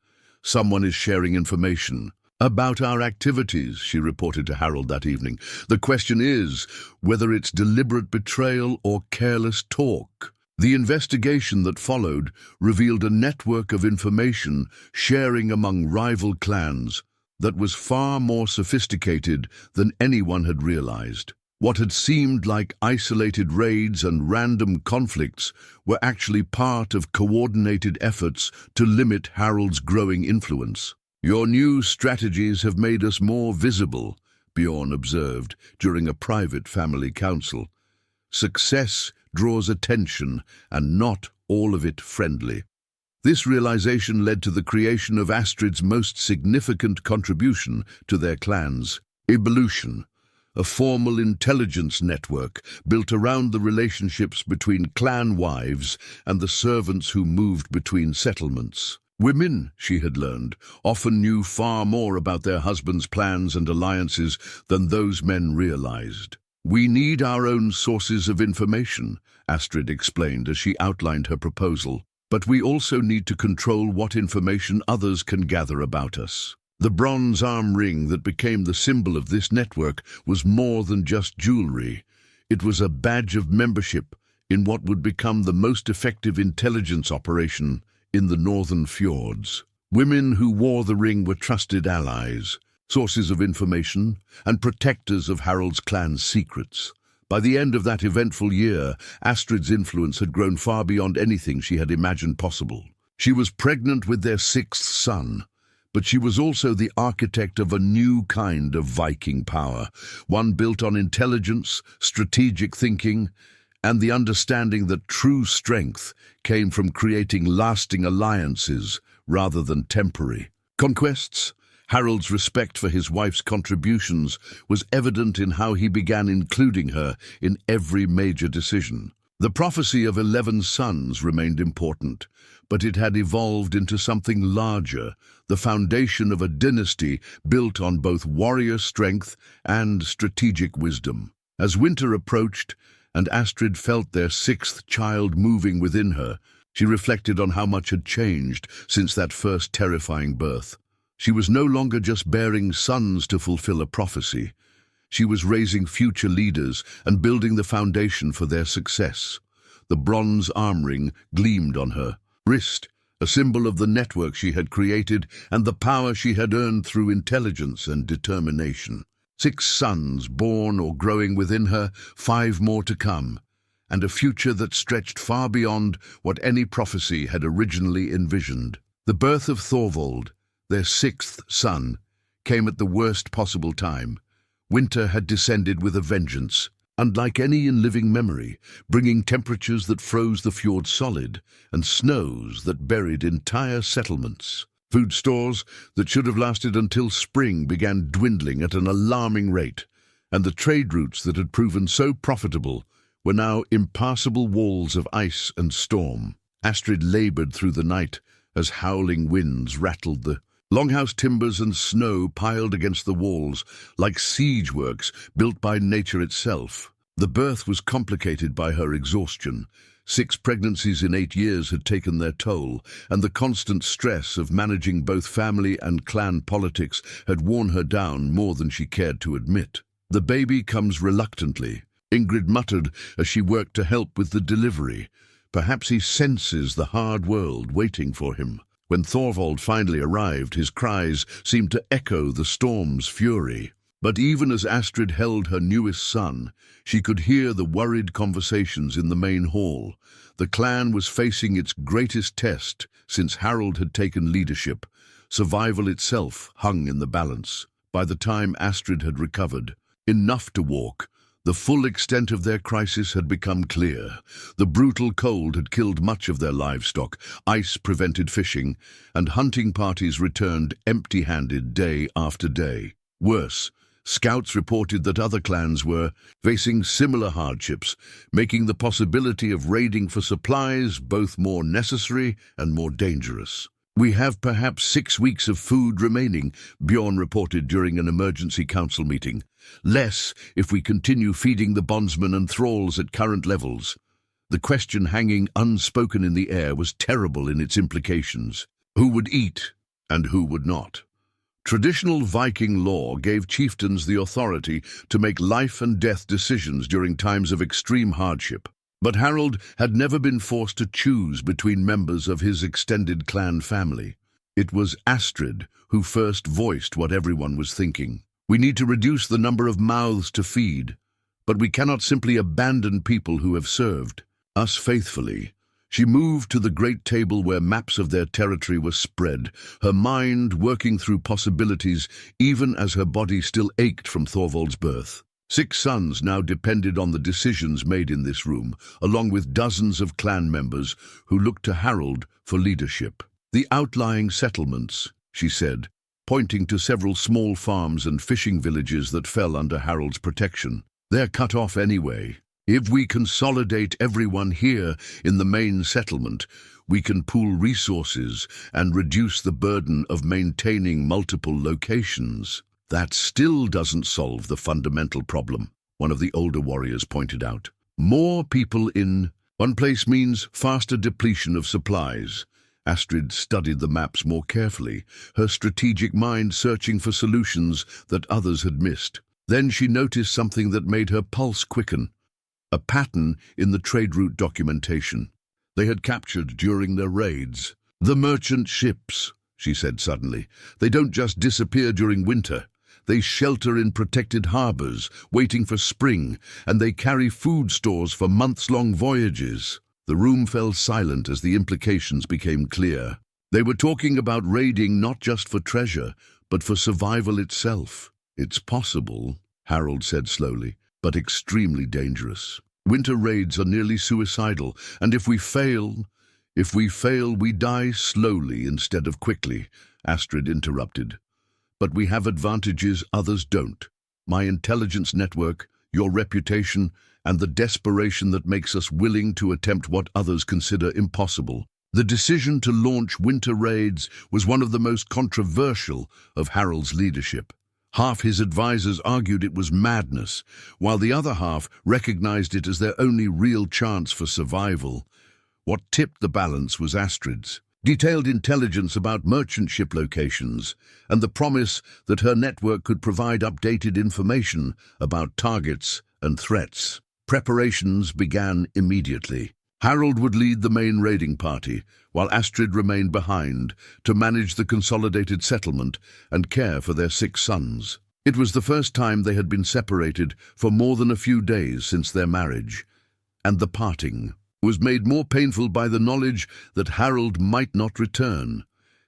"Someone is sharing information about our activities," she reported to Harald that evening. "The question is whether it's deliberate betrayal or careless talk." The investigation that followed revealed a network of information sharing among rival clans that was far more sophisticated than anyone had realized. What had seemed like isolated raids and random conflicts were actually part of coordinated efforts to limit Harald's growing influence. "Your new strategies have made us more visible," Bjorn observed during a private family council. "Success draws attention, and not all of it friendly." This realization led to the creation of Astrid's most significant contribution to their clans, Evolution, a formal intelligence network built around the relationships between clan wives and the servants who moved between settlements. Women, she had learned, often knew far more about their husbands' plans and alliances than those men realized. "We need our own sources of information," Astrid explained as she outlined her proposal. "But we also need to control what information others can gather about us." The bronze arm ring that became the symbol of this network was more than just jewelry. It was a badge of membership in what would become the most effective intelligence operation in the northern fjords. Women who wore the ring were trusted allies, sources of information, and protectors of Harald's clan's secrets. By the end of that eventful year, Astrid's influence had grown far beyond anything she had imagined possible. She was pregnant with their sixth son, but she was also the architect of a new kind of Viking power, one built on intelligence, strategic thinking, and the understanding that true strength came from creating lasting alliances rather than temporary conquests. Harald's respect for his wife's contributions was evident in how he began including her in every major decision. The prophecy of 11 sons remained important, but it had evolved into something larger, the foundation of a dynasty built on both warrior strength and strategic wisdom. As winter approached, and Astrid felt their sixth child moving within her, she reflected on how much had changed since that first terrifying birth. She was no longer just bearing sons to fulfill a prophecy. She was raising future leaders and building the foundation for their success. The bronze arm ring gleamed on her wrist, a symbol of the network she had created and the power she had earned through intelligence and determination. 6 sons born or growing within her, 5 more to come, and a future that stretched far beyond what any prophecy had originally envisioned. The birth of Thorvald, their 6th son, came at the worst possible time. Winter had descended with a vengeance, unlike any in living memory, bringing temperatures that froze the fjord solid and snows that buried entire settlements. Food stores that should have lasted until spring began dwindling at an alarming rate, and the trade routes that had proven so profitable were now impassable walls of ice and storm. Astrid labored through the night as howling winds rattled the longhouse timbers and snow piled against the walls like siege works built by nature itself. The birth was complicated by her exhaustion. 6 pregnancies in 8 years had taken their toll, and the constant stress of managing both family and clan politics had worn her down more than she cared to admit. "The baby comes reluctantly," Ingrid muttered as she worked to help with the delivery. Perhaps he senses the hard world waiting for him. When Thorvald finally arrived, his cries seemed to echo the storm's fury. But even as Astrid held her newest son, she could hear the worried conversations in the main hall. The clan was facing its greatest test since Harald had taken leadership. Survival itself hung in the balance. By the time Astrid had recovered enough to walk, the full extent of their crisis had become clear. The brutal cold had killed much of their livestock, ice prevented fishing, and hunting parties returned empty-handed day after day. Worse, scouts reported that other clans were facing similar hardships, making the possibility of raiding for supplies both more necessary and more dangerous. "We have perhaps 6 weeks of food remaining," Bjorn reported during an emergency council meeting. "Less if we continue feeding the bondsmen and thralls at current levels." The question hanging unspoken in the air was terrible in its implications. Who would eat and who would not? Traditional Viking law gave chieftains the authority to make life and death decisions during times of extreme hardship. But Harald had never been forced to choose between members of his extended clan family. It was Astrid who first voiced what everyone was thinking. "We need to reduce the number of mouths to feed, but we cannot simply abandon people who have served us faithfully." She moved to the great table where maps of their territory were spread, her mind working through possibilities even as her body still ached from Thorvald's birth. 6 sons now depended on the decisions made in this room, along with dozens of clan members who looked to Harald for leadership. "The outlying settlements," she said, pointing to several small farms and fishing villages that fell under Harald's protection. "They're cut off anyway. If we consolidate everyone here in the main settlement, we can pool resources and reduce the burden of maintaining multiple locations." "That still doesn't solve the fundamental problem," one of the older warriors pointed out. More people in one place means faster depletion of supplies. Astrid studied the maps more carefully, her strategic mind searching for solutions that others had missed. Then she noticed something that made her pulse quicken. A pattern in the trade route documentation they had captured during their raids. The merchant ships, she said suddenly. They don't just disappear during winter. They shelter in protected harbors, waiting for spring, and they carry food stores for months-long voyages. The room fell silent as the implications became clear. They were talking about raiding not just for treasure, but for survival itself. It's possible, Harald said slowly, but extremely dangerous. Winter raids are nearly suicidal, and if we fail, we die slowly instead of quickly, Astrid interrupted. But we have advantages others don't. My intelligence network, your reputation, and the desperation that makes us willing to attempt what others consider impossible. The decision to launch winter raids was one of the most controversial of Harald's leadership. Half his advisors argued it was madness, while the other half recognized it as their only real chance for survival. What tipped the balance was Astrid's detailed intelligence about merchant ship locations and the promise that her network could provide updated information about targets and threats. Preparations began immediately. Harald would lead the main raiding party, while Astrid remained behind to manage the consolidated settlement and care for their 6 sons. It was the first time they had been separated for more than a few days since their marriage, and the parting was made more painful by the knowledge that Harald might not return.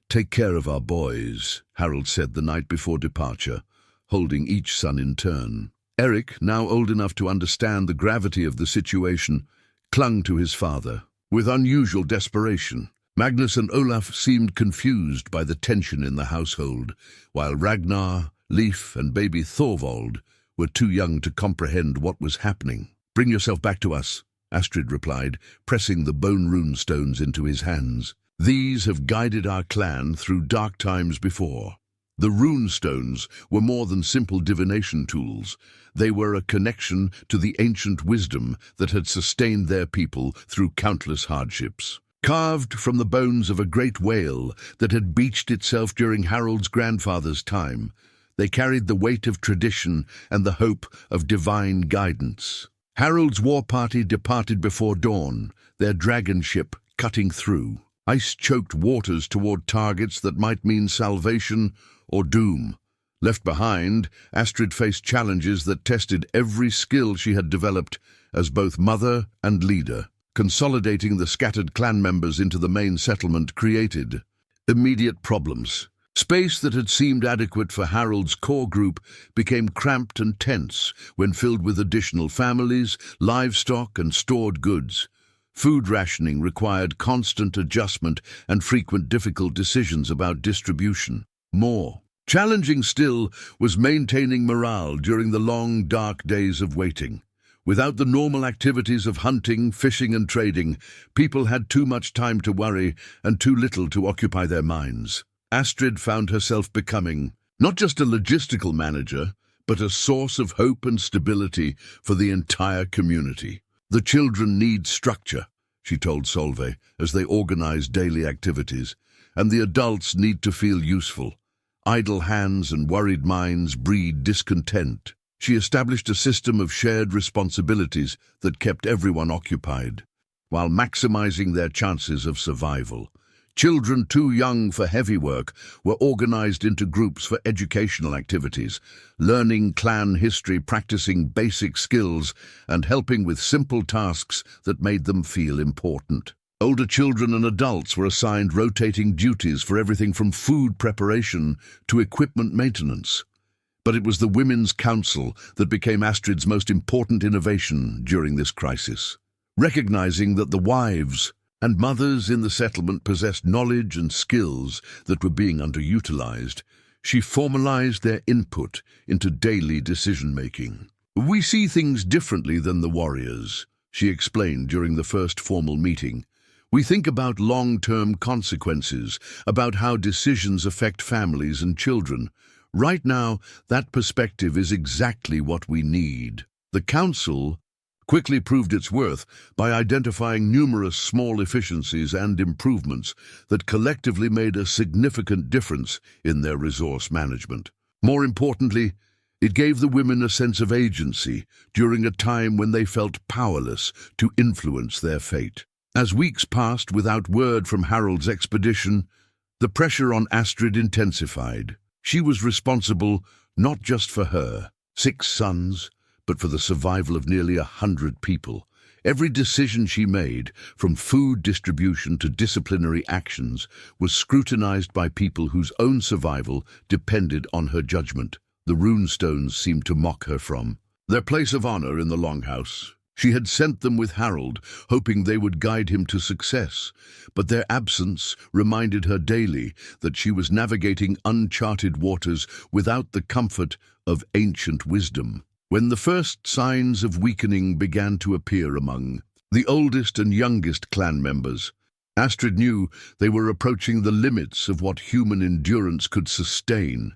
"Take care of our boys," Harald said the night before departure, holding each son in turn. Eric, now old enough to understand the gravity of the situation, clung to his father with unusual desperation. Magnus and Olaf seemed confused by the tension in the household, while Ragnar, Leif, and baby Thorvald were too young to comprehend what was happening. "Bring yourself back to us," Astrid replied, pressing the bone rune stones into his hands. "These have guided our clan through dark times before." The rune stones were more than simple divination tools. They were a connection to the ancient wisdom that had sustained their people through countless hardships. Carved from the bones of a great whale that had beached itself during Harald's grandfather's time, they carried the weight of tradition and the hope of divine guidance. Harald's war party departed before dawn, their dragon ship cutting through ice-choked waters toward targets that might mean salvation or doom. Left behind, Astrid faced challenges that tested every skill she had developed as both mother and leader. Consolidating the scattered clan members into the main settlement created immediate problems. Space that had seemed adequate for Harald's core group became cramped and tense when filled with additional families, livestock, and stored goods. Food rationing required constant adjustment and frequent difficult decisions about distribution. More challenging still was maintaining morale during the long, dark days of waiting. Without the normal activities of hunting, fishing, and trading, people had too much time to worry and too little to occupy their minds. Astrid found herself becoming not just a logistical manager, but a source of hope and stability for the entire community. "The children need structure," she told Solveig as they organized daily activities, "and the adults need to feel useful. Idle hands and worried minds breed discontent." She established a system of shared responsibilities that kept everyone occupied, while maximizing their chances of survival. Children too young for heavy work were organized into groups for educational activities, learning clan history, practicing basic skills, and helping with simple tasks that made them feel important. Older children and adults were assigned rotating duties for everything from food preparation to equipment maintenance. But it was the Women's Council that became Astrid's most important innovation during this crisis. Recognizing that the wives and mothers in the settlement possessed knowledge and skills that were being underutilized, she formalized their input into daily decision-making. "We see things differently than the warriors," she explained during the first formal meeting. "We think about long-term consequences, about how decisions affect families and children. Right now, that perspective is exactly what we need." The council quickly proved its worth by identifying numerous small efficiencies and improvements that collectively made a significant difference in their resource management. More importantly, it gave the women a sense of agency during a time when they felt powerless to influence their fate. As weeks passed without word from Harald's expedition, the pressure on Astrid intensified. She was responsible not just for her 6 sons, but for the survival of nearly 100 people. Every decision she made, from food distribution to disciplinary actions, was scrutinized by people whose own survival depended on her judgment. The runestones seemed to mock her from their place of honor in the Longhouse. She had sent them with Harald, hoping they would guide him to success, but their absence reminded her daily that she was navigating uncharted waters without the comfort of ancient wisdom. When the first signs of weakening began to appear among the oldest and youngest clan members, Astrid knew they were approaching the limits of what human endurance could sustain.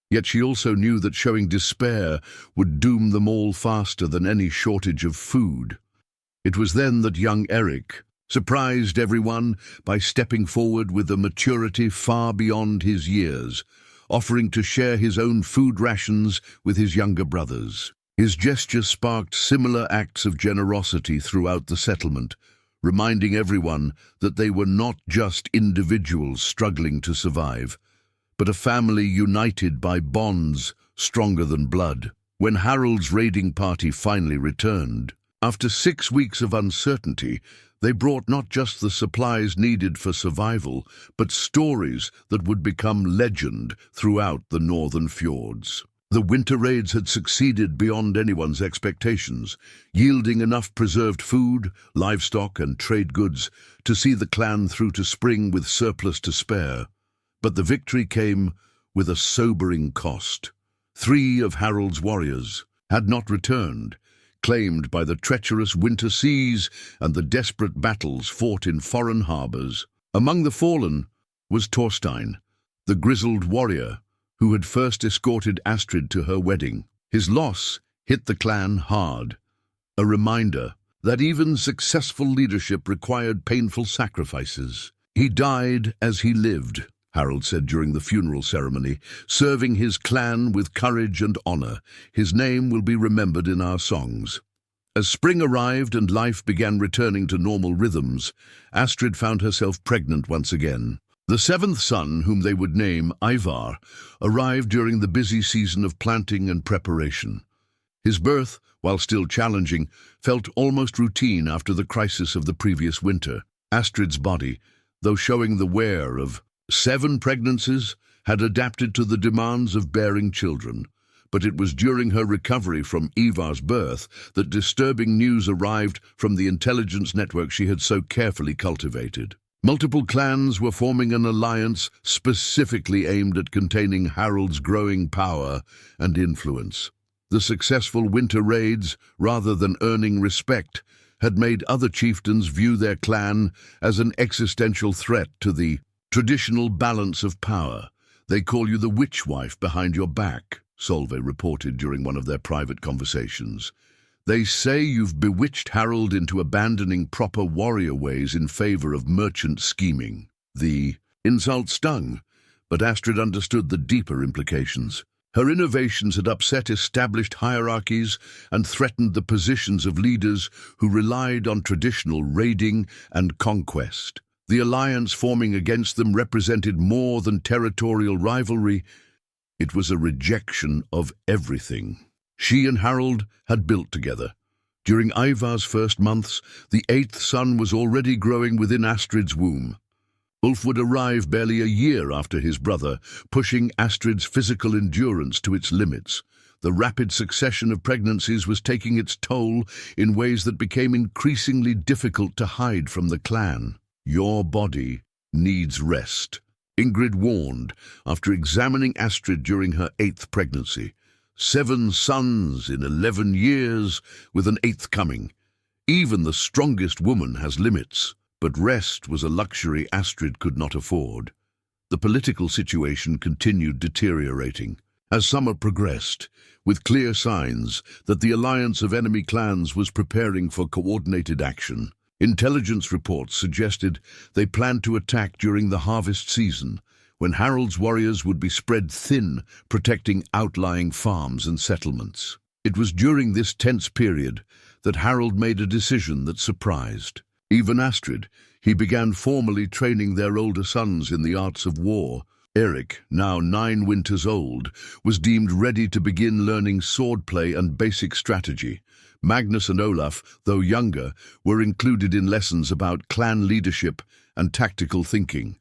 Yet she also knew that showing despair would doom them all faster than any shortage of food. It was then that young Eric surprised everyone by stepping forward with a maturity far beyond his years, offering to share his own food rations with his younger brothers. His gesture sparked similar acts of generosity throughout the settlement, reminding everyone that they were not just individuals struggling to survive, but a family united by bonds stronger than blood. When Harald's raiding party finally returned, after 6 weeks of uncertainty, they brought not just the supplies needed for survival, but stories that would become legend throughout the northern fjords. The winter raids had succeeded beyond anyone's expectations, yielding enough preserved food, livestock, and trade goods to see the clan through to spring with surplus to spare. But the victory came with a sobering cost. 3 of Harald's warriors had not returned, claimed by the treacherous winter seas and the desperate battles fought in foreign harbors. Among the fallen was Thorstein, the grizzled warrior who had first escorted Astrid to her wedding. His loss hit the clan hard, a reminder that even successful leadership required painful sacrifices. He died as he lived, Harald said during the funeral ceremony, serving his clan with courage and honor. His name will be remembered in our songs. As spring arrived and life began returning to normal rhythms, Astrid found herself pregnant once again. The 7th son, whom they would name Ivar, arrived during the busy season of planting and preparation. His birth, while still challenging, felt almost routine after the crisis of the previous winter. Astrid's body, though showing the wear of 7 pregnancies, had adapted to the demands of bearing children. But it was during her recovery from Ivar's birth that disturbing news arrived from the intelligence network she had so carefully cultivated. Multiple clans were forming an alliance specifically aimed at containing Harald's growing power and influence. The successful winter raids, rather than earning respect, had made other chieftains view their clan as an existential threat to the traditional balance of power. "They call you the witch wife behind your back," Solveig reported during one of their private conversations. "They say you've bewitched Harald into abandoning proper warrior ways in favor of merchant scheming." The insult stung, but Astrid understood the deeper implications. Her innovations had upset established hierarchies and threatened the positions of leaders who relied on traditional raiding and conquest. The alliance forming against them represented more than territorial rivalry. It was a rejection of everything she and Harald had built together. During Ivar's first months, the 8th son was already growing within Astrid's womb. Ulf would arrive barely a year after his brother, pushing Astrid's physical endurance to its limits. The rapid succession of pregnancies was taking its toll in ways that became increasingly difficult to hide from the clan. "Your body needs rest," Ingrid warned after examining Astrid during her 8th pregnancy. 7 sons in 11 years, with an 8th coming. Even the strongest woman has limits, but rest was a luxury Astrid could not afford. The political situation continued deteriorating. As summer progressed, with clear signs that the alliance of enemy clans was preparing for coordinated action, intelligence reports suggested they planned to attack during the harvest season, when Harald's warriors would be spread thin, protecting outlying farms and settlements. It was during this tense period that Harald made a decision that surprised even Astrid. He began formally training their older sons in the arts of war. Eric, now 9 winters old, was deemed ready to begin learning swordplay and basic strategy. Magnus and Olaf, though younger, were included in lessons about clan leadership and tactical thinking.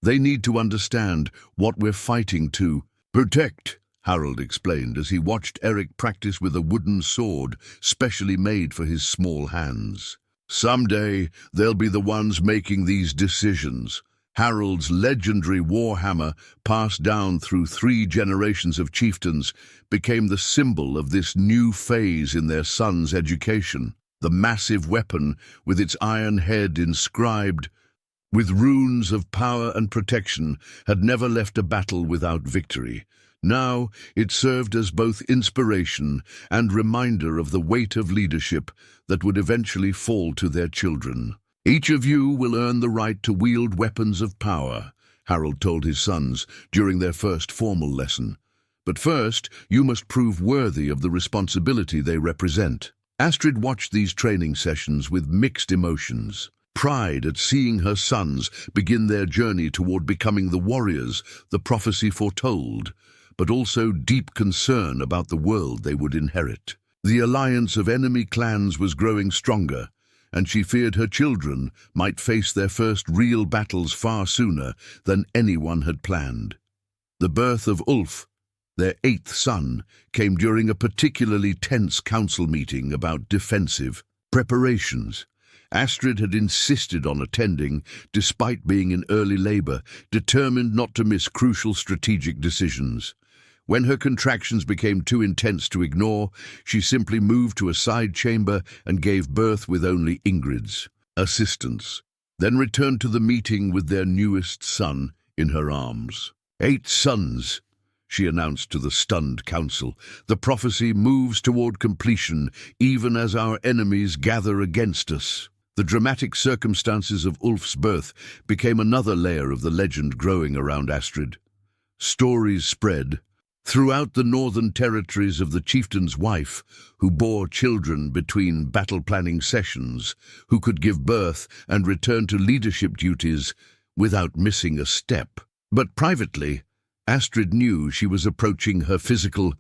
They need to understand what we're fighting to protect, Harald explained as he watched Eric practice with a wooden sword specially made for his small hands. Someday, they'll be the ones making these decisions. Harald's legendary war hammer, passed down through 3 generations of chieftains, became the symbol of this new phase in their sons' education. The massive weapon, with its iron head inscribed with runes of power and protection, had never left a battle without victory. Now it served as both inspiration and reminder of the weight of leadership that would eventually fall to their children. "Each of you will earn the right to wield weapons of power," Harald told his sons during their first formal lesson. "But first, you must prove worthy of the responsibility they represent." Astrid watched these training sessions with mixed emotions. Pride at seeing her sons begin their journey toward becoming the warriors the prophecy foretold, but also deep concern about the world they would inherit. The alliance of enemy clans was growing stronger, and she feared her children might face their first real battles far sooner than anyone had planned. The birth of Ulf, their 8th son, came during a particularly tense council meeting about defensive preparations. Astrid had insisted on attending, despite being in early labor, determined not to miss crucial strategic decisions. When her contractions became too intense to ignore, she simply moved to a side chamber and gave birth with only Ingrid's assistance, then returned to the meeting with their newest son in her arms. 8 sons, she announced to the stunned council. The prophecy moves toward completion, even as our enemies gather against us. The dramatic circumstances of Ulf's birth became another layer of the legend growing around Astrid. Stories spread throughout the northern territories of the chieftain's wife, who bore children between battle-planning sessions, who could give birth and return to leadership duties without missing a step. But privately, Astrid knew she was approaching her physical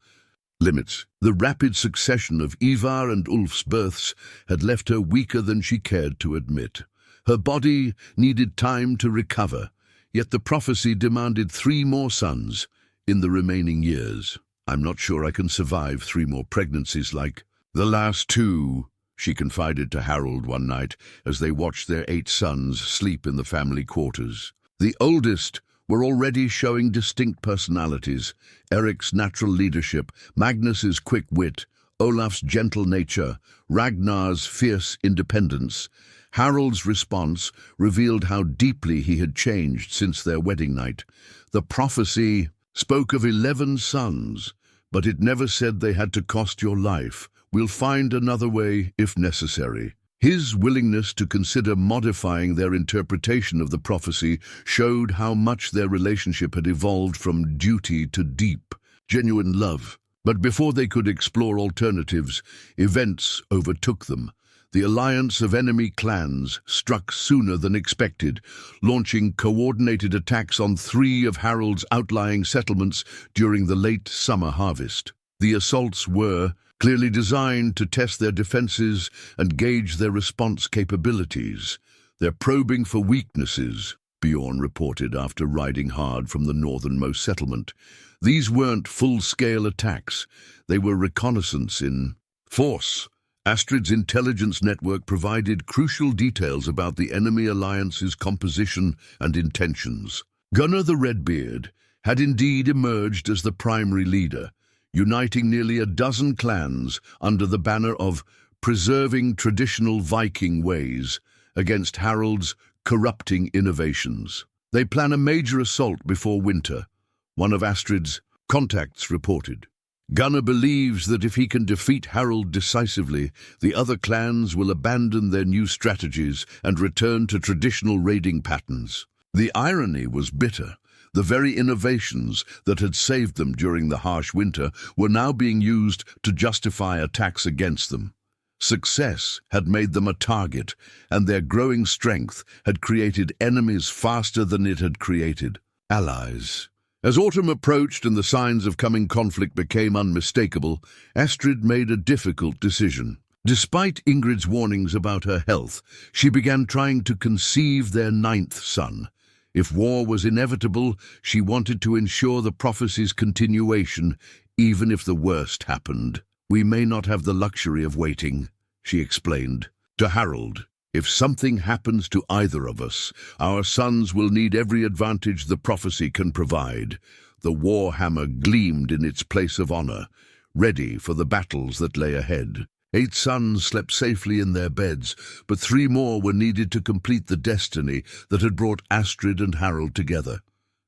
limits. The rapid succession of Ivar and Ulf's births had left her weaker than she cared to admit. Her body needed time to recover, yet the prophecy demanded 3 more sons in the remaining years. "I'm not sure I can survive 3 more pregnancies like the last 2, she confided to Harald one night as they watched their 8 sons sleep in the family quarters. The oldest were already showing distinct personalities: Eric's natural leadership, Magnus's quick wit, Olaf's gentle nature, Ragnar's fierce independence. Harald's response revealed how deeply he had changed since their wedding night. The prophecy spoke of 11 sons, but it never said they had to cost your life. We'll find another way if necessary. His willingness to consider modifying their interpretation of the prophecy showed how much their relationship had evolved from duty to deep, genuine love. But before they could explore alternatives, events overtook them. The alliance of enemy clans struck sooner than expected, launching coordinated attacks on 3 of Harald's outlying settlements during the late summer harvest. The assaults were clearly designed to test their defenses and gauge their response capabilities. "They're probing for weaknesses," Bjorn reported after riding hard from the northernmost settlement. "These weren't full-scale attacks. They were reconnaissance in force." Astrid's intelligence network provided crucial details about the enemy alliance's composition and intentions. Gunnar the Redbeard had indeed emerged as the primary leader, uniting nearly a dozen clans under the banner of preserving traditional Viking ways against Harald's corrupting innovations. They plan a major assault before winter, one of Astrid's Contacts reported. Gunnar believes that if he can defeat Harald decisively, the other clans will abandon their new strategies and return to traditional raiding patterns. The irony was bitter. The very innovations that had saved them during the harsh winter were now being used to justify attacks against them. Success had made them a target, and their growing strength had created enemies faster than it had created allies. As autumn approached and the signs of coming conflict became unmistakable, Astrid made a difficult decision. Despite Ingrid's warnings about her health, she began trying to conceive their 9th son. If war was inevitable, she wanted to ensure the prophecy's continuation, even if the worst happened. "We may not have the luxury of waiting," she explained. To Harald, "If something happens to either of us, our sons will need every advantage the prophecy can provide." The war hammer gleamed in its place of honor, ready for the battles that lay ahead. 8 sons slept safely in their beds, but 3 more were needed to complete the destiny that had brought Astrid and Harald together.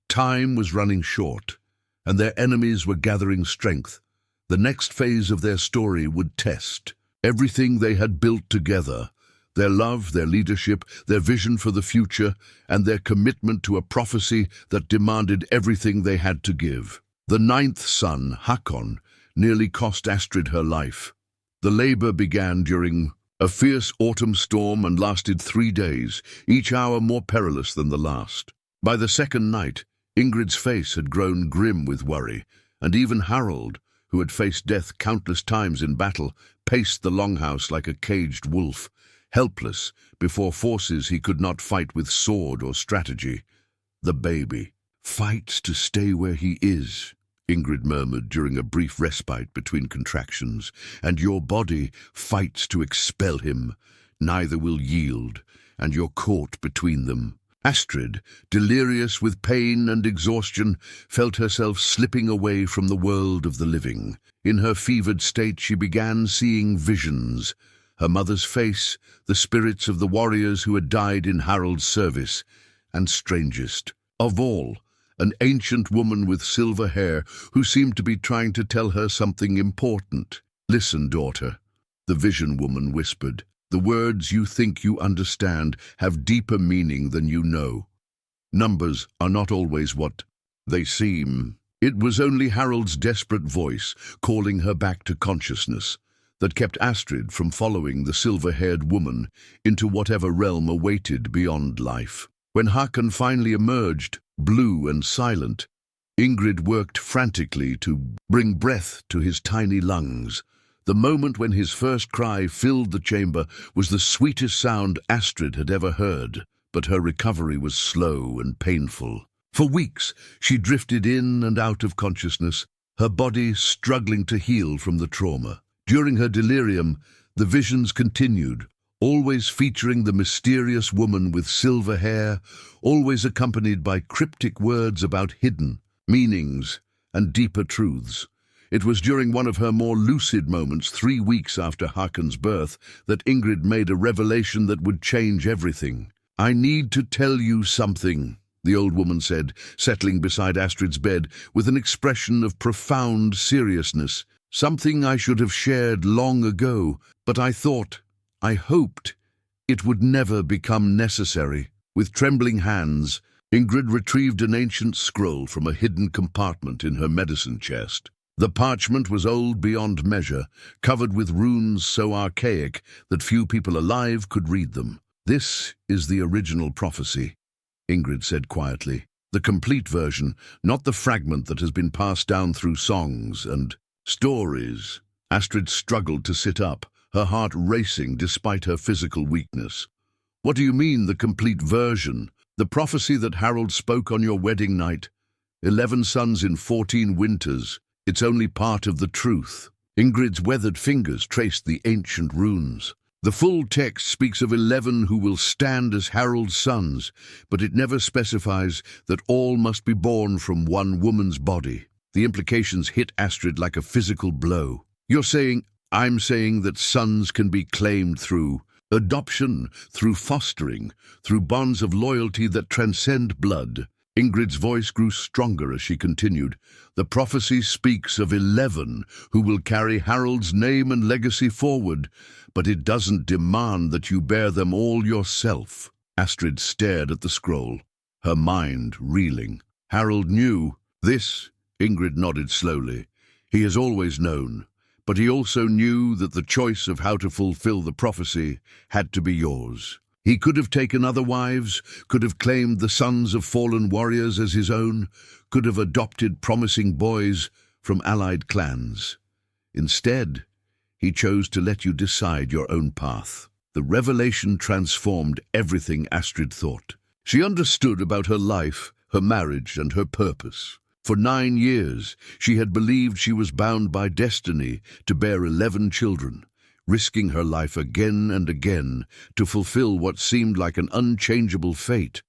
Time was running short, and their enemies were gathering strength. The next phase of their story would test everything they had built together: their love, their leadership, their vision for the future, and their commitment to a prophecy that demanded everything they had to give. The 9th son, Hakon, nearly cost Astrid her life. The labor began during a fierce autumn storm and lasted 3 days, each hour more perilous than the last. By the second night, Ingrid's face had grown grim with worry, and even Harald, who had faced death countless times in battle, paced the longhouse like a caged wolf, helpless before forces he could not fight with sword or strategy. The baby fights to stay where he is, Ingrid murmured during a brief respite between contractions, "and your body fights to expel him. Neither will yield, and you're caught between them." Astrid, delirious with pain and exhaustion, felt herself slipping away from the world of the living. In her fevered state, she began seeing visions: her mother's face, the spirits of the warriors who had died in Harald's service, and strangest of all, an ancient woman with silver hair who seemed to be trying to tell her something important. "Listen, daughter," the vision woman whispered. "The words you think you understand have deeper meaning than you know. Numbers are not always what they seem." It was only Harald's desperate voice, calling her back to consciousness, that kept Astrid from following the silver-haired woman into whatever realm awaited beyond life. When Hakon finally emerged, blue and silent, Ingrid worked frantically to bring breath to his tiny lungs. The moment when his first cry filled the chamber was the sweetest sound Astrid had ever heard, but her recovery was slow and painful. For weeks, she drifted in and out of consciousness, her body struggling to heal from the trauma. During her delirium, the visions continued, always featuring the mysterious woman with silver hair, always accompanied by cryptic words about hidden meanings and deeper truths. It was during one of her more lucid moments, 3 weeks after Hakon's birth, that Ingrid made a revelation that would change everything. "I need to tell you something," the old woman said, settling beside Astrid's bed with an expression of profound seriousness. "Something I should have shared long ago, but I hoped, it would never become necessary." With trembling hands, Ingrid retrieved an ancient scroll from a hidden compartment in her medicine chest. The parchment was old beyond measure, covered with runes so archaic that few people alive could read them. "This is the original prophecy," Ingrid said quietly. "The complete version, not the fragment that has been passed down through songs and stories." Astrid struggled to sit up, her heart racing despite her physical weakness. "What do you mean, the complete version? The prophecy that Harald spoke on your wedding night? 11 sons in 14 winters. It's only part of the truth." Ingrid's weathered fingers traced the ancient runes. "The full text speaks of 11 who will stand as Harald's sons, but it never specifies that all must be born from one woman's body." The implications hit Astrid like a physical blow. I'm saying that sons can be claimed through adoption, through fostering, through bonds of loyalty that transcend blood." Ingrid's voice grew stronger as she continued. The prophecy speaks of 11 who will carry Harald's name and legacy forward, but it doesn't demand that you bear them all yourself. Astrid stared at the scroll, her mind reeling. Harald knew this, Ingrid nodded slowly. He has always known, but he also knew that the choice of how to fulfill the prophecy had to be yours. He could have taken other wives, could have claimed the sons of fallen warriors as his own, could have adopted promising boys from allied clans. Instead, he chose to let you decide your own path. The revelation transformed everything Astrid thought. She understood about her life, her marriage, and her purpose. For 9 years, she had believed she was bound by destiny to bear 11 children, risking her life again and again to fulfill what seemed like an unchangeable fate.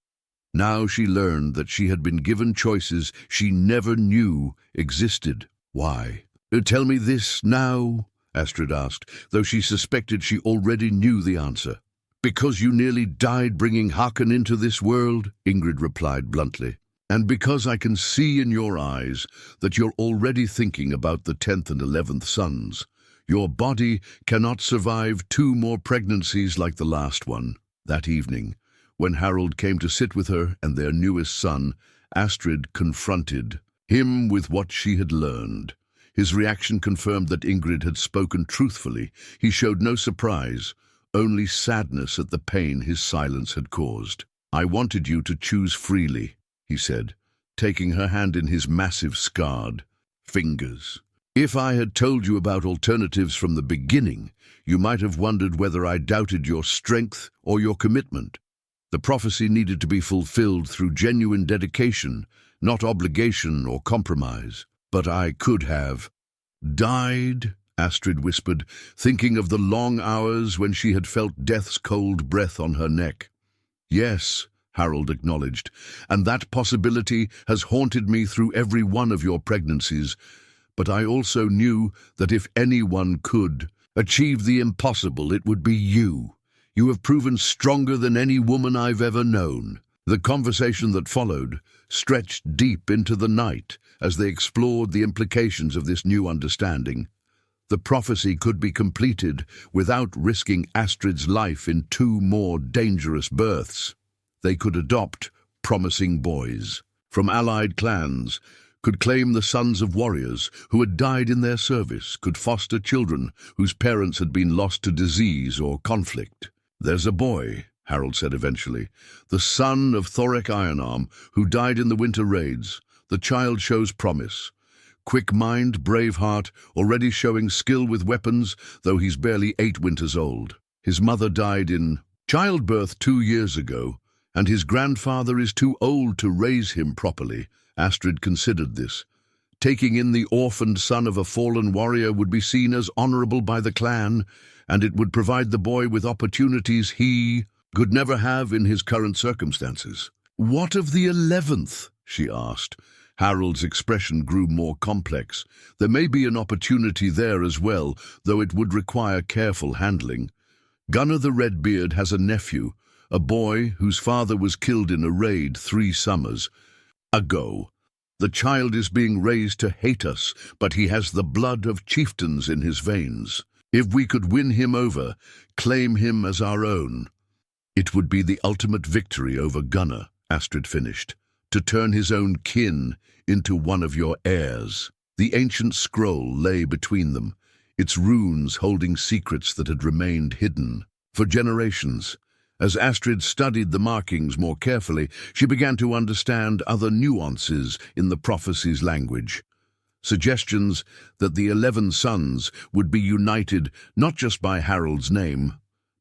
Now she learned that she had been given choices she never knew existed. Why? Tell me this now, Astrid asked, though she suspected she already knew the answer. Because you nearly died bringing Håkon into this world, Ingrid replied bluntly. And because I can see in your eyes that you're already thinking about the 10th and 11th sons. Your body cannot survive 2 more pregnancies like the last one. That evening, when Harald came to sit with her and their newest son, Astrid confronted him with what she had learned. His reaction confirmed that Ingrid had spoken truthfully. He showed no surprise, only sadness at the pain his silence had caused. I wanted you to choose freely, he said, taking her hand in his massive scarred fingers. If I had told you about alternatives from the beginning, you might have wondered whether I doubted your strength or your commitment. The prophecy needed to be fulfilled through genuine dedication, not obligation or compromise. But I could have died, Astrid whispered, thinking of the long hours when she had felt death's cold breath on her neck. Yes, Harald acknowledged, and that possibility has haunted me through every one of your pregnancies. But I also knew that if anyone could achieve the impossible, it would be you. You have proven stronger than any woman I've ever known. The conversation that followed stretched deep into the night as they explored the implications of this new understanding. The prophecy could be completed without risking Astrid's life in 2 more dangerous births. They could adopt promising boys from allied clans, could claim the sons of warriors who had died in their service, could foster children whose parents had been lost to disease or conflict. There's a boy, Harald said eventually, the son of Thorek Ironarm, who died in the winter raids. The child shows promise. Quick mind, brave heart, already showing skill with weapons, though he's barely 8 winters old. His mother died in childbirth 2 years ago, and his grandfather is too old to raise him properly. Astrid considered this. Taking in the orphaned son of a fallen warrior would be seen as honorable by the clan, and it would provide the boy with opportunities he could never have in his current circumstances. What of the 11th? She asked. Harald's expression grew more complex. There may be an opportunity there as well, though it would require careful handling. Gunnar the Redbeard has a nephew, a boy whose father was killed in a raid 3 summers ago. The child is being raised to hate us, but he has the blood of chieftains in his veins. If we could win him over, claim him as our own, it would be the ultimate victory over Gunnar, Astrid finished, to turn his own kin into one of your heirs. The ancient scroll lay between them, its runes holding secrets that had remained hidden for generations. As Astrid studied the markings more carefully, she began to understand other nuances in the prophecy's language. Suggestions that the 11 sons would be united not just by Harald's name,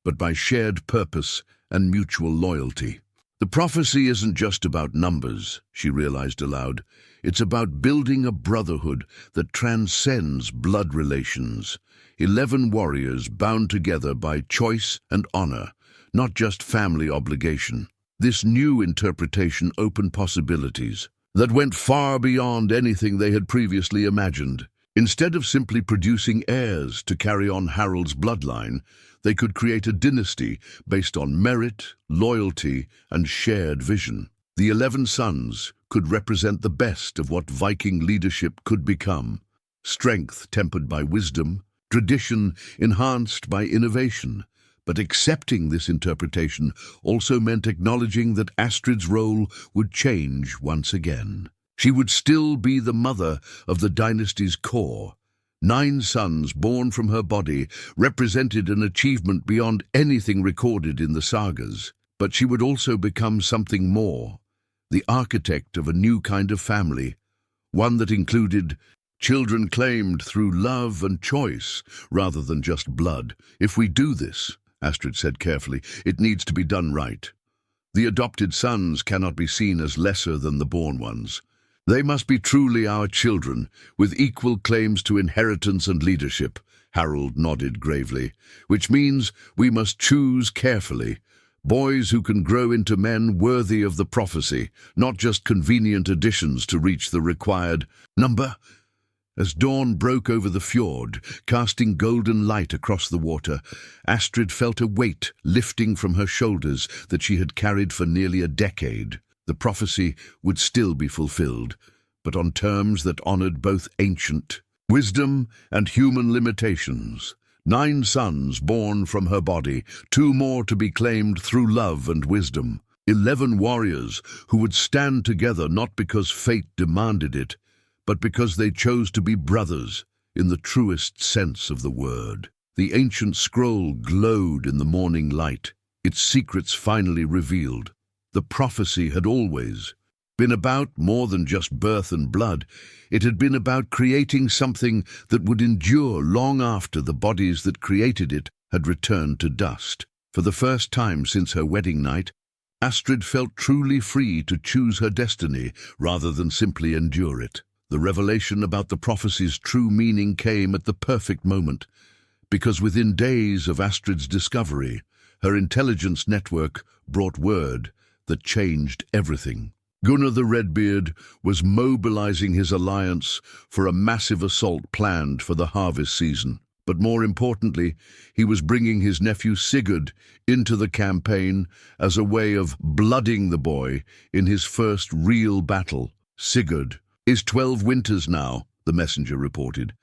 but by shared purpose and mutual loyalty. The prophecy isn't just about numbers, she realized aloud. It's about building a brotherhood that transcends blood relations. 11 warriors bound together by choice and honor, not just family obligation. This new interpretation opened possibilities that went far beyond anything they had previously imagined. Instead of simply producing heirs to carry on Harald's bloodline, they could create a dynasty based on merit, loyalty, and shared vision. The 11 sons, could represent the best of what Viking leadership could become. Strength tempered by wisdom, tradition enhanced by innovation. But accepting this interpretation also meant acknowledging that Astrid's role would change once again. She would still be the mother of the dynasty's core. 9 sons born from her body represented an achievement beyond anything recorded in the sagas. But she would also become something more, the architect of a new kind of family, one that included children claimed through love and choice rather than just blood. If we do this, Astrid said carefully, it needs to be done right. The adopted sons cannot be seen as lesser than the born ones. They must be truly our children, with equal claims to inheritance and leadership, Harald nodded gravely, which means we must choose carefully. Boys who can grow into men worthy of the prophecy, not just convenient additions to reach the required number. As dawn broke over the fjord, casting golden light across the water, Astrid felt a weight lifting from her shoulders that she had carried for nearly a decade. The prophecy would still be fulfilled, but on terms that honored both ancient wisdom and human limitations. 9 sons born from her body, 2 more to be claimed through love and wisdom. 11 warriors who would stand together not because fate demanded it, but because they chose to be brothers in the truest sense of the word. The ancient scroll glowed in the morning light, its secrets finally revealed. The prophecy had always been about more than just birth and blood. It had been about creating something that would endure long after the bodies that created it had returned to dust. For the first time since her wedding night, Astrid felt truly free to choose her destiny rather than simply endure it. The revelation about the prophecy's true meaning came at the perfect moment, because within days of Astrid's discovery, her intelligence network brought word that changed everything. Gunnar the Redbeard was mobilizing his alliance for a massive assault planned for the harvest season. But more importantly, he was bringing his nephew Sigurd into the campaign as a way of blooding the boy in his first real battle. Sigurd is 12 winters now, the messenger reported.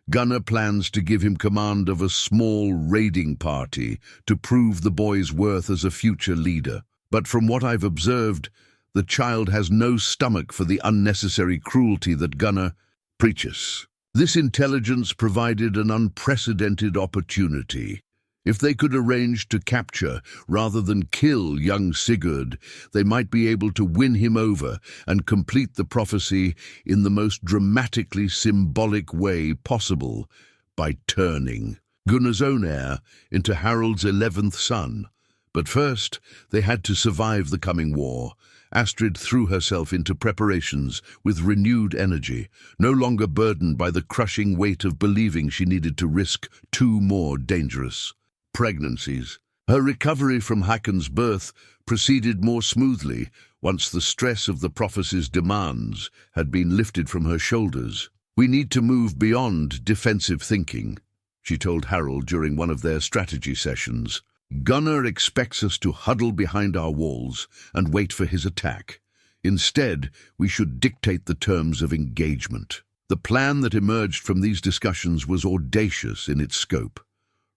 Gunnar plans to give him command of a small raiding party to prove the boy's worth as a future leader. But from what I've observed, the child has no stomach for the unnecessary cruelty that Gunnar preaches. This intelligence provided an unprecedented opportunity. If they could arrange to capture rather than kill young Sigurd, they might be able to win him over and complete the prophecy in the most dramatically symbolic way possible, by turning Gunnar's own heir into Harald's 11th son. But first, they had to survive the coming war. Astrid threw herself into preparations with renewed energy, no longer burdened by the crushing weight of believing she needed to risk 2 more dangerous pregnancies. Her recovery from Hakon's birth proceeded more smoothly once the stress of the prophecy's demands had been lifted from her shoulders. "We need to move beyond defensive thinking," she told Harald during one of their strategy sessions. "Gunnar expects us to huddle behind our walls and wait for his attack. Instead, we should dictate the terms of engagement." The plan that emerged from these discussions was audacious in its scope.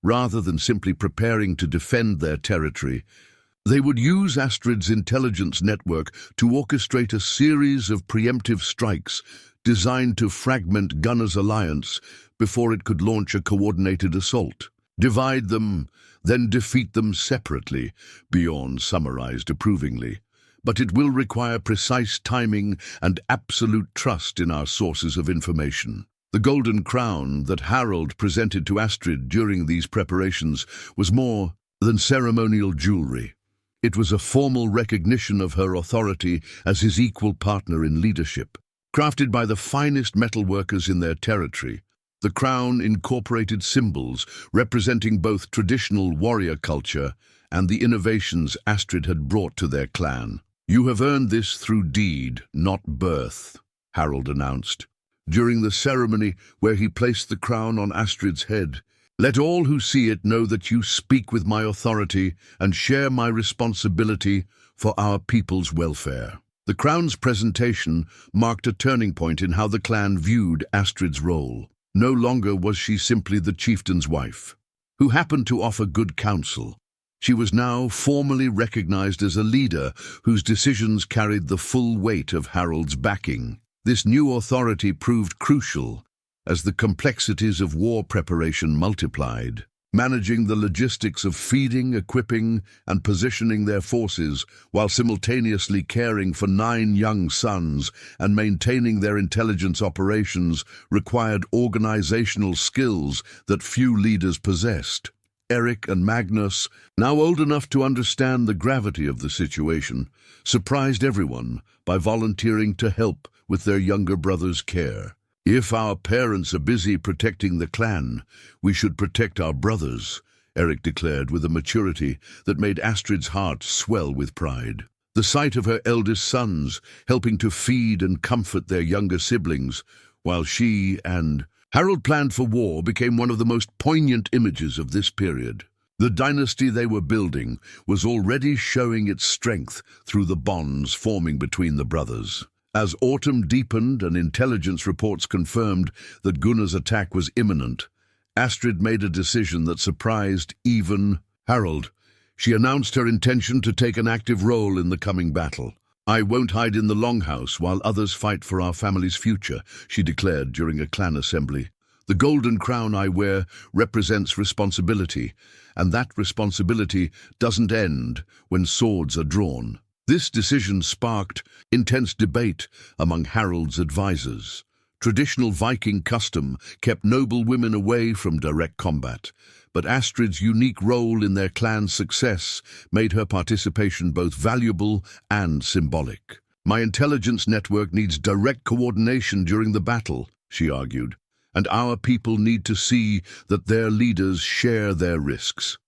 Rather than simply preparing to defend their territory, they would use Astrid's intelligence network to orchestrate a series of preemptive strikes designed to fragment Gunnar's alliance before it could launch a coordinated assault. "Divide them, then defeat them separately," Bjorn summarized approvingly. "But it will require precise timing and absolute trust in our sources of information." The golden crown that Harald presented to Astrid during these preparations was more than ceremonial jewelry. It was a formal recognition of her authority as his equal partner in leadership. Crafted by the finest metalworkers in their territory, the crown incorporated symbols representing both traditional warrior culture and the innovations Astrid had brought to their clan. "You have earned this through deed, not birth," Harald announced. During the ceremony where he placed the crown on Astrid's head, "Let all who see it know that you speak with my authority and share my responsibility for our people's welfare." The crown's presentation marked a turning point in how the clan viewed Astrid's role. No longer was she simply the chieftain's wife, who happened to offer good counsel. She was now formally recognized as a leader whose decisions carried the full weight of Harald's backing. This new authority proved crucial as the complexities of war preparation multiplied. Managing the logistics of feeding, equipping, and positioning their forces while simultaneously caring for 9 young sons and maintaining their intelligence operations required organizational skills that few leaders possessed. Eric and Magnus, now old enough to understand the gravity of the situation, surprised everyone by volunteering to help with their younger brother's care. "If our parents are busy protecting the clan, we should protect our brothers," Eric declared with a maturity that made Astrid's heart swell with pride. The sight of her eldest sons helping to feed and comfort their younger siblings, while she and Harald planned for war, became one of the most poignant images of this period. The dynasty they were building was already showing its strength through the bonds forming between the brothers. As autumn deepened and intelligence reports confirmed that Gunnar's attack was imminent, Astrid made a decision that surprised even Harald. She announced her intention to take an active role in the coming battle. "I won't hide in the longhouse while others fight for our family's future," she declared during a clan assembly. "The golden crown I wear represents responsibility, and that responsibility doesn't end when swords are drawn." This decision sparked intense debate among Harald's advisors. Traditional Viking custom kept noble women away from direct combat, but Astrid's unique role in their clan's success made her participation both valuable and symbolic. "My intelligence network needs direct coordination during the battle," she argued, "and our people need to see that their leaders share their risks.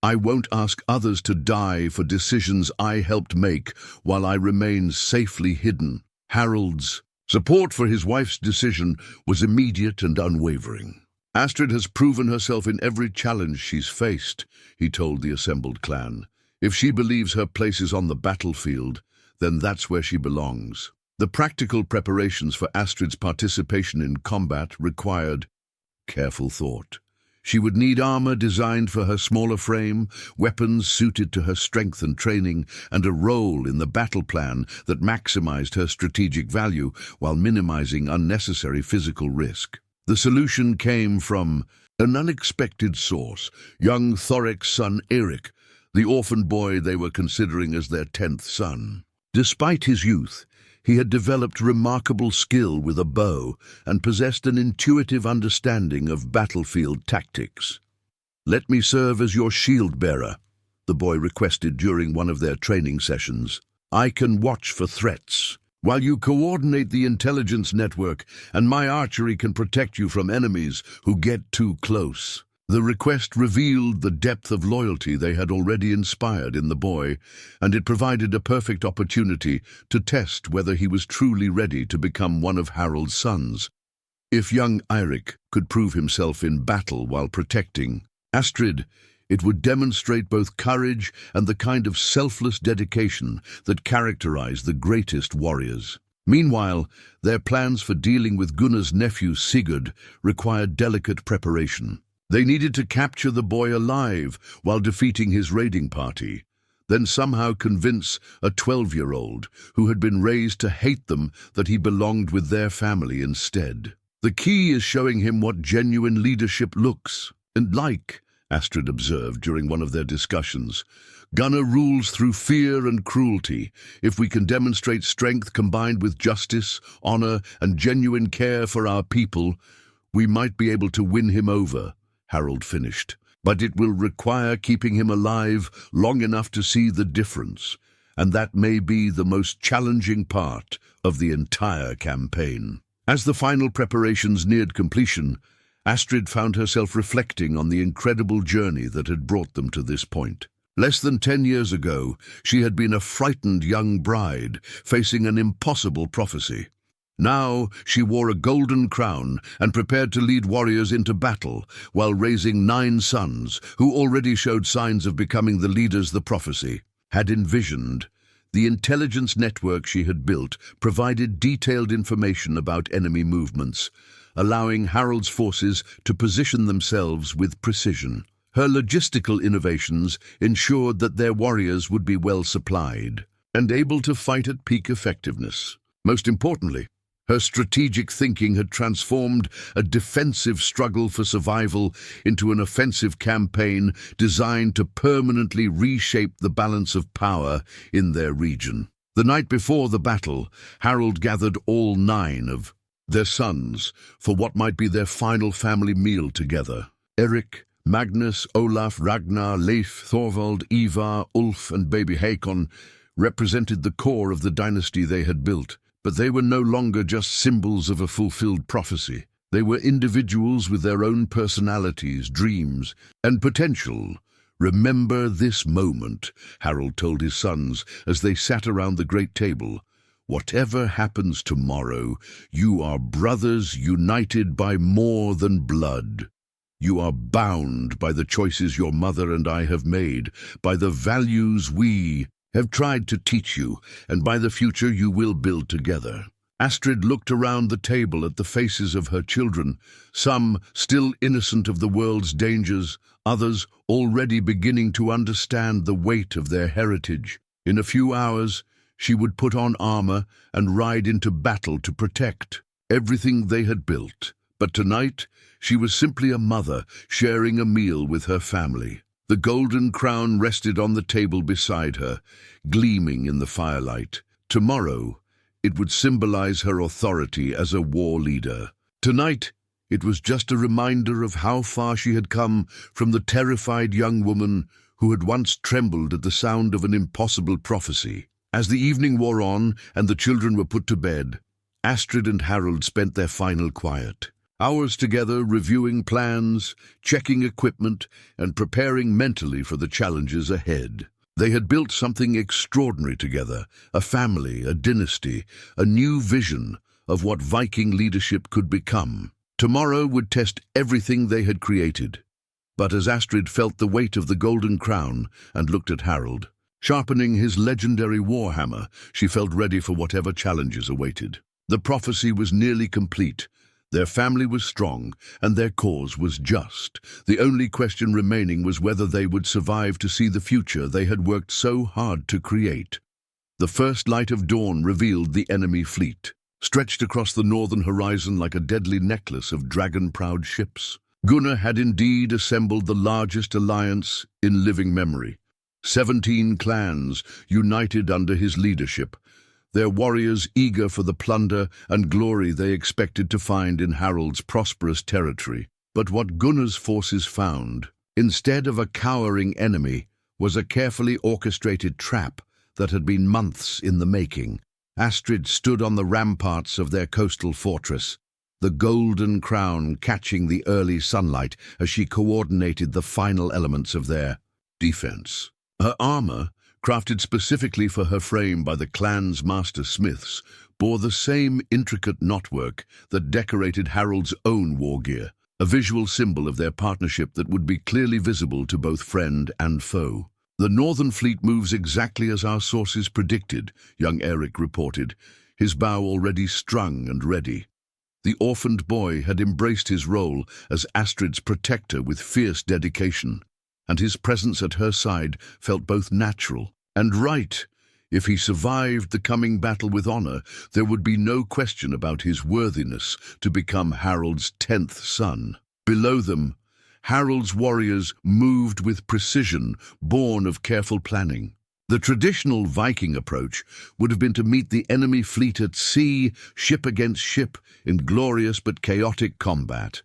I won't ask others to die for decisions I helped make while I remain safely hidden." Harald's support for his wife's decision was immediate and unwavering. "Astrid has proven herself in every challenge she's faced," he told the assembled clan. "If she believes her place is on the battlefield, then that's where she belongs." The practical preparations for Astrid's participation in combat required careful thought. She would need armor designed for her smaller frame, weapons suited to her strength and training, and a role in the battle plan that maximized her strategic value while minimizing unnecessary physical risk. The solution came from an unexpected source: young Thorek's son Eric, the orphan boy they were considering as their 10th son. Despite his youth, he had developed remarkable skill with a bow and possessed an intuitive understanding of battlefield tactics. "Let me serve as your shield-bearer," the boy requested during one of their training sessions. "I can watch for threats, while you coordinate the intelligence network, and my archery can protect you from enemies who get too close." The request revealed the depth of loyalty they had already inspired in the boy, and it provided a perfect opportunity to test whether he was truly ready to become one of Harald's sons. If young Eirik could prove himself in battle while protecting Astrid, it would demonstrate both courage and the kind of selfless dedication that characterized the greatest warriors. Meanwhile, their plans for dealing with Gunnar's nephew Sigurd required delicate preparation. They needed to capture the boy alive while defeating his raiding party, then somehow convince a 12-year-old who had been raised to hate them that he belonged with their family instead. "The key is showing him what genuine leadership looks and like," Astrid observed during one of their discussions. "Gunnar rules through fear and cruelty. If we can demonstrate strength combined with justice, honor, and genuine care for our people, we might be able to win him over," Harald finished. "But it will require keeping him alive long enough to see the difference, and that may be the most challenging part of the entire campaign." As the final preparations neared completion, Astrid found herself reflecting on the incredible journey that had brought them to this point. Less than 10 years ago, she had been a frightened young bride facing an impossible prophecy. Now she wore a golden crown and prepared to lead warriors into battle while raising 9 sons who already showed signs of becoming the leaders the prophecy had envisioned. The intelligence network she had built provided detailed information about enemy movements, allowing Harald's forces to position themselves with precision. Her logistical innovations ensured that their warriors would be well supplied and able to fight at peak effectiveness. Most importantly, her strategic thinking had transformed a defensive struggle for survival into an offensive campaign designed to permanently reshape the balance of power in their region. The night before the battle, Harald gathered all 9 of their sons for what might be their final family meal together. Eric, Magnus, Olaf, Ragnar, Leif, Thorvald, Ivar, Ulf, and baby Hakon represented the core of the dynasty they had built. But they were no longer just symbols of a fulfilled prophecy. They were individuals with their own personalities, dreams, and potential. "Remember this moment," Harald told his sons as they sat around the great table. "Whatever happens tomorrow, you are brothers united by more than blood. You are bound by the choices your mother and I have made, by the values we have tried to teach you, and by the future you will build together." Astrid looked around the table at the faces of her children, some still innocent of the world's dangers, others already beginning to understand the weight of their heritage. In a few hours, she would put on armor and ride into battle to protect everything they had built. But tonight, she was simply a mother sharing a meal with her family. The golden crown rested on the table beside her, gleaming in the firelight. Tomorrow, it would symbolize her authority as a war leader. Tonight, it was just a reminder of how far she had come from the terrified young woman who had once trembled at the sound of an impossible prophecy. As the evening wore on and the children were put to bed, Astrid and Harald spent their final quiet. Hours together reviewing plans, checking equipment, and preparing mentally for the challenges ahead. They had built something extraordinary together, a family, a dynasty, a new vision of what Viking leadership could become. Tomorrow would test everything they had created. But as Astrid felt the weight of the golden crown and looked at Harald, sharpening his legendary warhammer, she felt ready for whatever challenges awaited. The prophecy was nearly complete. Their family was strong, and their cause was just. The only question remaining was whether they would survive to see the future they had worked so hard to create. The first light of dawn revealed the enemy fleet, stretched across the northern horizon like a deadly necklace of dragon-proud ships. Gunnar had indeed assembled the largest alliance in living memory. 17 clans united under his leadership, their warriors eager for the plunder and glory they expected to find in Harald's prosperous territory. But what Gunnar's forces found, instead of a cowering enemy, was a carefully orchestrated trap that had been months in the making. Astrid stood on the ramparts of their coastal fortress, the golden crown catching the early sunlight as she coordinated the final elements of their defense. Her armor, crafted specifically for her frame by the clan's master smiths, bore the same intricate knotwork that decorated Harald's own war gear, a visual symbol of their partnership that would be clearly visible to both friend and foe. "The northern fleet moves exactly as our sources predicted," young Eric reported, his bow already strung and ready. The orphaned boy had embraced his role as Astrid's protector with fierce dedication, and his presence at her side felt both natural and right. If he survived the coming battle with honor, there would be no question about his worthiness to become Harald's 10th son. Below them, Harald's warriors moved with precision, born of careful planning. The traditional Viking approach would have been to meet the enemy fleet at sea, ship against ship, in glorious but chaotic combat.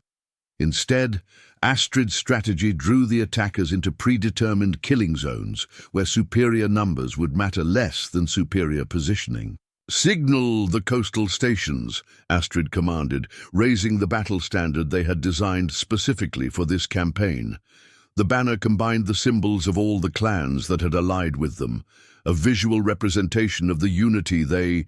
Instead, Astrid's strategy drew the attackers into predetermined killing zones where superior numbers would matter less than superior positioning. "Signal the coastal stations," Astrid commanded, raising the battle standard they had designed specifically for this campaign. The banner combined the symbols of all the clans that had allied with them, a visual representation of the unity they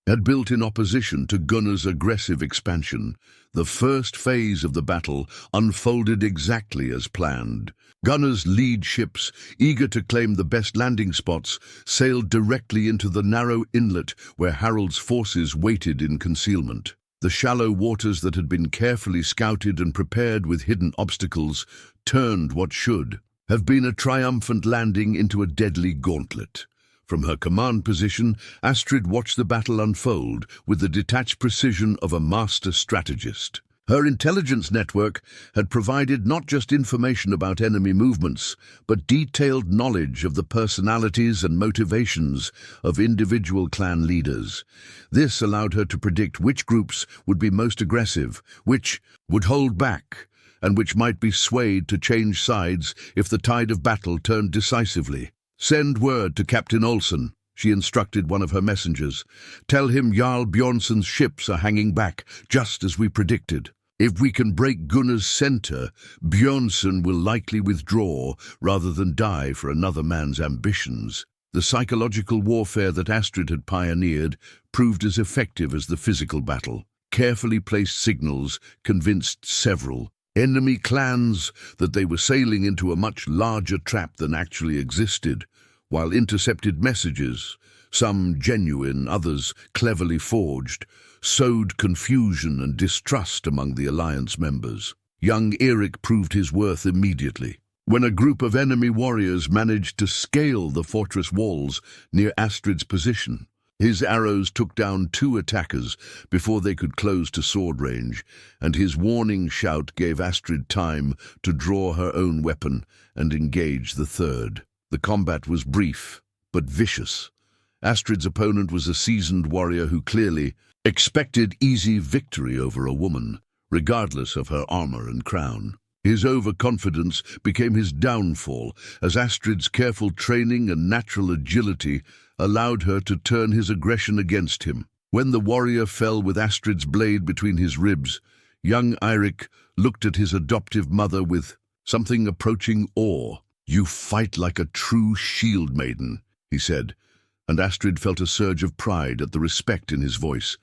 had built in opposition to Gunnar's aggressive expansion. The first phase of the battle unfolded exactly as planned. Gunnar's lead ships, eager to claim the best landing spots, sailed directly into the narrow inlet where Harald's forces waited in concealment. The shallow waters that had been carefully scouted and prepared with hidden obstacles turned what should have been a triumphant landing into a deadly gauntlet. From her command position, Astrid watched the battle unfold with the detached precision of a master strategist. Her intelligence network had provided not just information about enemy movements, but detailed knowledge of the personalities and motivations of individual clan leaders. This allowed her to predict which groups would be most aggressive, which would hold back, and which might be swayed to change sides if the tide of battle turned decisively. "Send word to Captain Olsen," she instructed one of her messengers. "Tell him Jarl Bjornsson's ships are hanging back, just as we predicted. If we can break Gunnar's center, Bjornsson will likely withdraw rather than die for another man's ambitions." The psychological warfare that Astrid had pioneered proved as effective as the physical battle. Carefully placed signals convinced several enemy clans that they were sailing into a much larger trap than actually existed, while intercepted messages, some genuine, others cleverly forged, sowed confusion and distrust among the alliance members. Young Eric proved his worth immediately. When a group of enemy warriors managed to scale the fortress walls near Astrid's position, his arrows took down 2 attackers before they could close to sword range, and his warning shout gave Astrid time to draw her own weapon and engage the third. The combat was brief, but vicious. Astrid's opponent was a seasoned warrior who clearly expected easy victory over a woman, regardless of her armor and crown. His overconfidence became his downfall, as Astrid's careful training and natural agility allowed her to turn his aggression against him. When the warrior fell with Astrid's blade between his ribs, young Eirik looked at his adoptive mother with something approaching awe. "You fight like a true shield maiden," he said, and Astrid felt a surge of pride at the respect in his voice.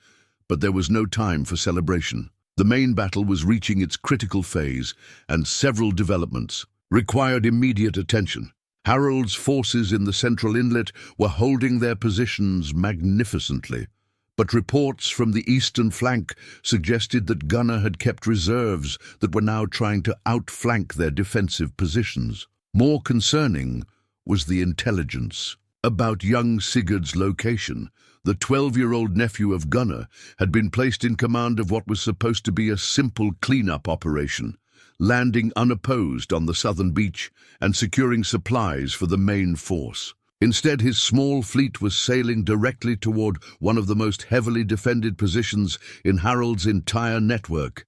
But there was no time for celebration. The main battle was reaching its critical phase, and several developments required immediate attention. Harald's forces in the central inlet were holding their positions magnificently, but reports from the eastern flank suggested that Gunnar had kept reserves that were now trying to outflank their defensive positions. More concerning was the intelligence about young Sigurd's location. The 12-year-old nephew of Gunnar had been placed in command of what was supposed to be a simple cleanup operation, landing unopposed on the southern beach and securing supplies for the main force. Instead, his small fleet was sailing directly toward one of the most heavily defended positions in Harald's entire network.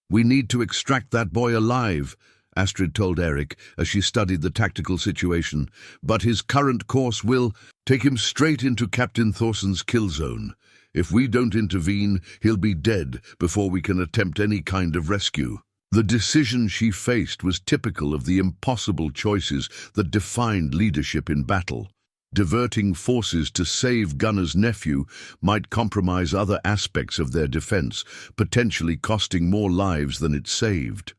"We need to extract that boy alive," Astrid told Eric as she studied the tactical situation, "but his current course will take him straight into Captain Thorson's kill zone. If we don't intervene, he'll be dead before we can attempt any kind of rescue." The decision she faced was typical of the impossible choices that defined leadership in battle. Diverting forces to save Gunnar's nephew might compromise other aspects of their defense, potentially costing more lives than it saved.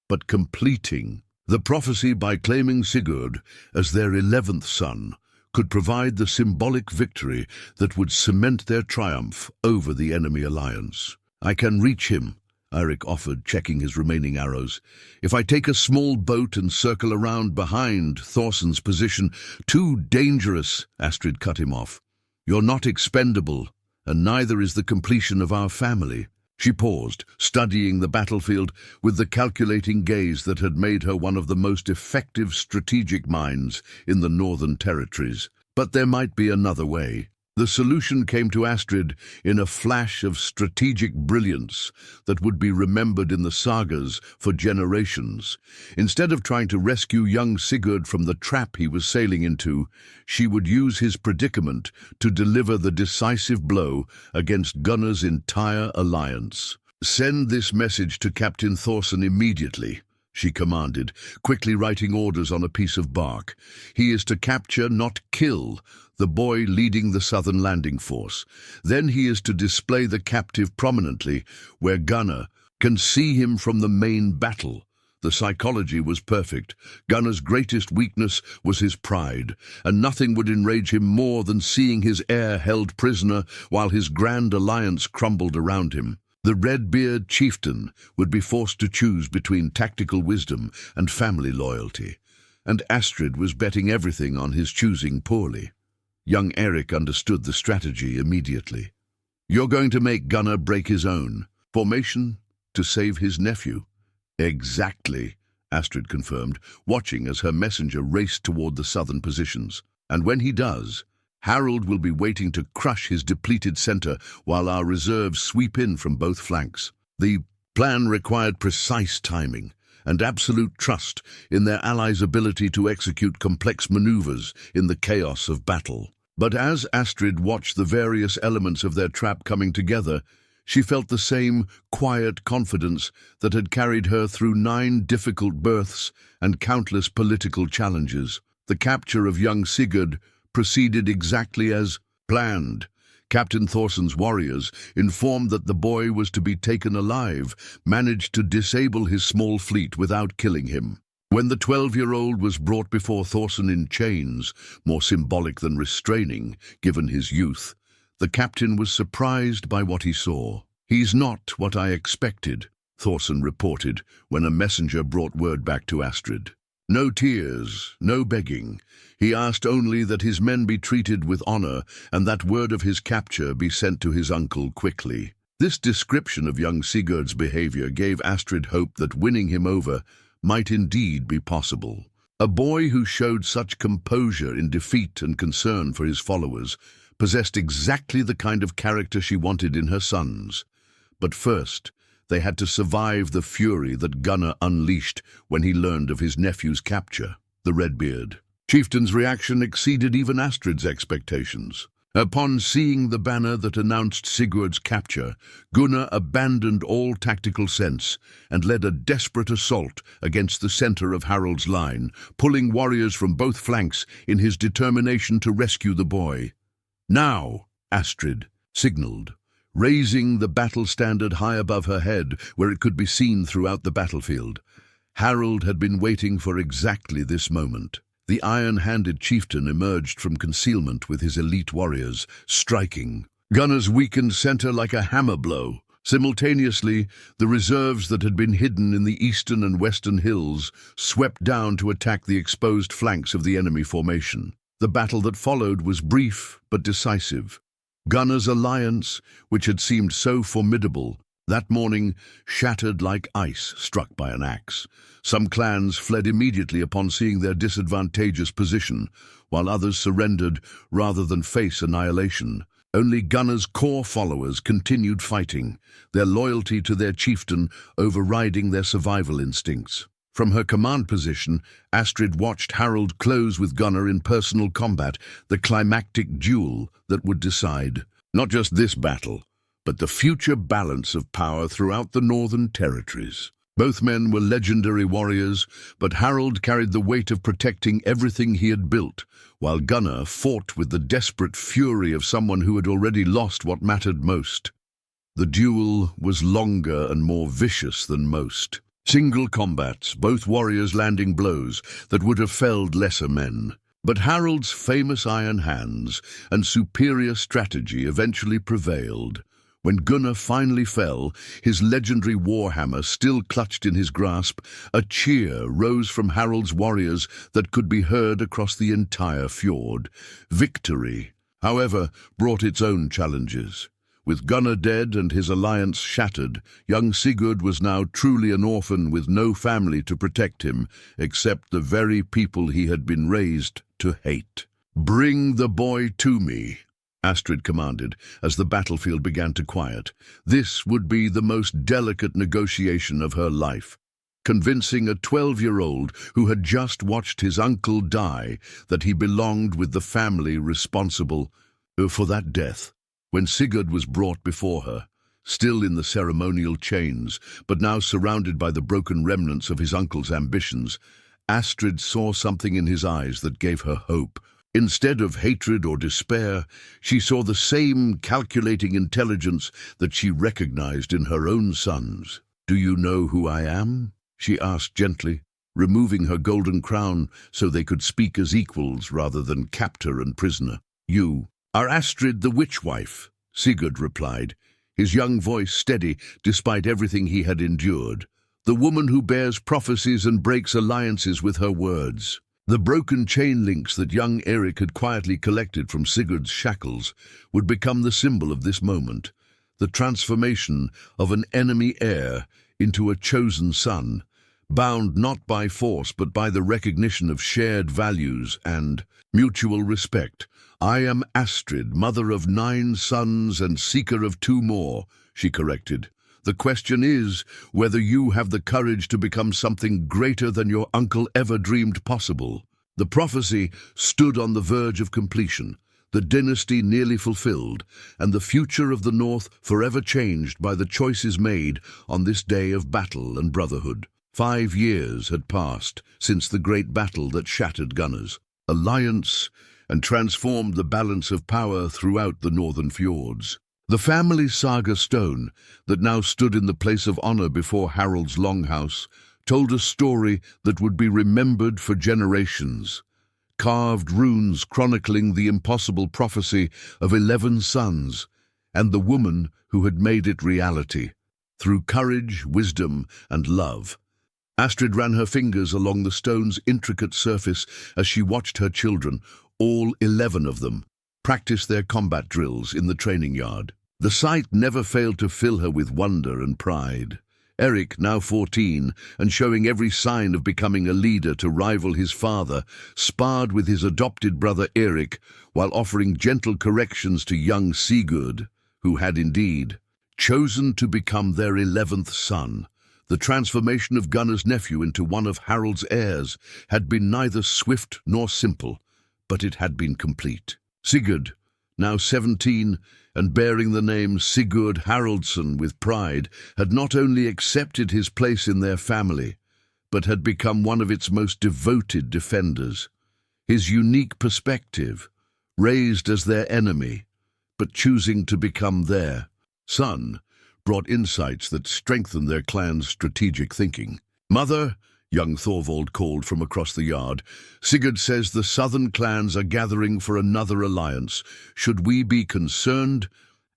But completing the prophecy by claiming Sigurd as their 11th son could provide the symbolic victory that would cement their triumph over the enemy alliance. "I can reach him," Eirik offered, checking his remaining arrows. "If I take a small boat and circle around behind Thorson's position." "Too dangerous," Astrid cut him off. "You're not expendable, and neither is the completion of our family." She paused, studying the battlefield with the calculating gaze that had made her one of the most effective strategic minds in the Northern Territories. But there might be another way. The solution came to Astrid in a flash of strategic brilliance that would be remembered in the sagas for generations. Instead of trying to rescue young Sigurd from the trap he was sailing into, she would use his predicament to deliver the decisive blow against Gunnar's entire alliance. "Send this message to Captain Thorson immediately," she commanded, quickly writing orders on a piece of bark. He is to capture, not kill, the boy leading the southern landing force. Then he is to display the captive prominently, where Gunnar can see him from the main battle. The psychology was perfect. Gunnar's greatest weakness was his pride, and nothing would enrage him more than seeing his heir held prisoner while his grand alliance crumbled around him. The red-beard chieftain would be forced to choose between tactical wisdom and family loyalty, and Astrid was betting everything on his choosing poorly. Young Eric understood the strategy immediately. "You're going to make Gunnar break his own formation to save his nephew?" "Exactly," Astrid confirmed, watching as her messenger raced toward the southern positions. "And when he does, Harald will be waiting to crush his depleted center while our reserves sweep in from both flanks." The plan required precise timing and absolute trust in their allies' ability to execute complex maneuvers in the chaos of battle. But as Astrid watched the various elements of their trap coming together, she felt the same quiet confidence that had carried her through 9 difficult births and countless political challenges. The capture of young Sigurd proceeded exactly as planned. Captain Thorsson's warriors, informed that the boy was to be taken alive, managed to disable his small fleet without killing him. When the 12-year-old was brought before Thorsson in chains, more symbolic than restraining, given his youth, the captain was surprised by what he saw. "He's not what I expected," Thorsson reported when a messenger brought word back to Astrid. "No tears, no begging. He asked only that his men be treated with honor and that word of his capture be sent to his uncle quickly." This description of young Sigurd's behavior gave Astrid hope that winning him over might indeed be possible. A boy who showed such composure in defeat and concern for his followers possessed exactly the kind of character she wanted in her sons. But first, they had to survive the fury that Gunnar unleashed when he learned of his nephew's capture. The Redbeard chieftain's reaction exceeded even Astrid's expectations. Upon seeing the banner that announced Sigurd's capture, Gunnar abandoned all tactical sense and led a desperate assault against the center of Harald's line, pulling warriors from both flanks in his determination to rescue the boy. "Now," Astrid signaled, raising the battle standard high above her head where it could be seen throughout the battlefield. Harald had been waiting for exactly this moment. The iron-handed chieftain emerged from concealment with his elite warriors, striking Gunnar's weakened center like a hammer blow. Simultaneously, the reserves that had been hidden in the eastern and western hills swept down to attack the exposed flanks of the enemy formation. The battle that followed was brief but decisive. Gunnar's alliance, which had seemed so formidable, that morning shattered like ice struck by an axe. Some clans fled immediately upon seeing their disadvantageous position, while others surrendered rather than face annihilation. Only Gunnar's core followers continued fighting, their loyalty to their chieftain overriding their survival instincts. From her command position, Astrid watched Harald close with Gunnar in personal combat, the climactic duel that would decide not just this battle, but the future balance of power throughout the northern territories. Both men were legendary warriors, but Harald carried the weight of protecting everything he had built, while Gunnar fought with the desperate fury of someone who had already lost what mattered most. The duel was longer and more vicious than most. Single combats, both warriors landing blows that would have felled lesser men. But Harald's famous iron hands and superior strategy eventually prevailed. When Gunnar finally fell, his legendary warhammer still clutched in his grasp, a cheer rose from Harald's warriors that could be heard across the entire fjord. Victory, however, brought its own challenges. With Gunnar dead and his alliance shattered, young Sigurd was now truly an orphan with no family to protect him, except the very people he had been raised to hate. "Bring the boy to me," Astrid commanded as the battlefield began to quiet. This would be the most delicate negotiation of her life, convincing a 12-year-old who had just watched his uncle die that he belonged with the family responsible for that death. When Sigurd was brought before her, still in the ceremonial chains, but now surrounded by the broken remnants of his uncle's ambitions, Astrid saw something in his eyes that gave her hope. Instead of hatred or despair, she saw the same calculating intelligence that she recognized in her own sons. "Do you know who I am?" she asked gently, removing her golden crown so they could speak as equals rather than captor and prisoner. "You are Astrid the witch-wife," Sigurd replied, his young voice steady despite everything he had endured. "The woman who bears prophecies and breaks alliances with her words." The broken chain links that young Erik had quietly collected from Sigurd's shackles would become the symbol of this moment, the transformation of an enemy heir into a chosen son, bound not by force but by the recognition of shared values and mutual respect. "I am Astrid, mother of 9 sons and seeker of 2 more, she corrected. "The question is whether you have the courage to become something greater than your uncle ever dreamed possible." The prophecy stood on the verge of completion, the dynasty nearly fulfilled, and the future of the North forever changed by the choices made on this day of battle and brotherhood. 5 years had passed since the great battle that shattered Gunnar's alliance and transformed the balance of power throughout the northern fjords. The family saga stone that now stood in the place of honor before Harald's longhouse told a story that would be remembered for generations. Carved runes chronicling the impossible prophecy of 11 sons and the woman who had made it reality. Through courage, wisdom, and love, Astrid ran her fingers along the stone's intricate surface as she watched her children, all 11 of them, practice their combat drills in the training yard. The sight never failed to fill her with wonder and pride. Erik, now 14, and showing every sign of becoming a leader to rival his father, sparred with his adopted brother Erik while offering gentle corrections to young Sigurd, who had indeed chosen to become their 11th son. The transformation of Gunnar's nephew into one of Harald's heirs had been neither swift nor simple, but it had been complete. Sigurd, now 17, and bearing the name Sigurd Haraldsson with pride, had not only accepted his place in their family, but had become one of its most devoted defenders. His unique perspective, raised as their enemy, but choosing to become their son, brought insights that strengthened their clan's strategic thinking. "Mother," young Thorvald called from across the yard, "Sigurd says the southern clans are gathering for another alliance. Should we be concerned?"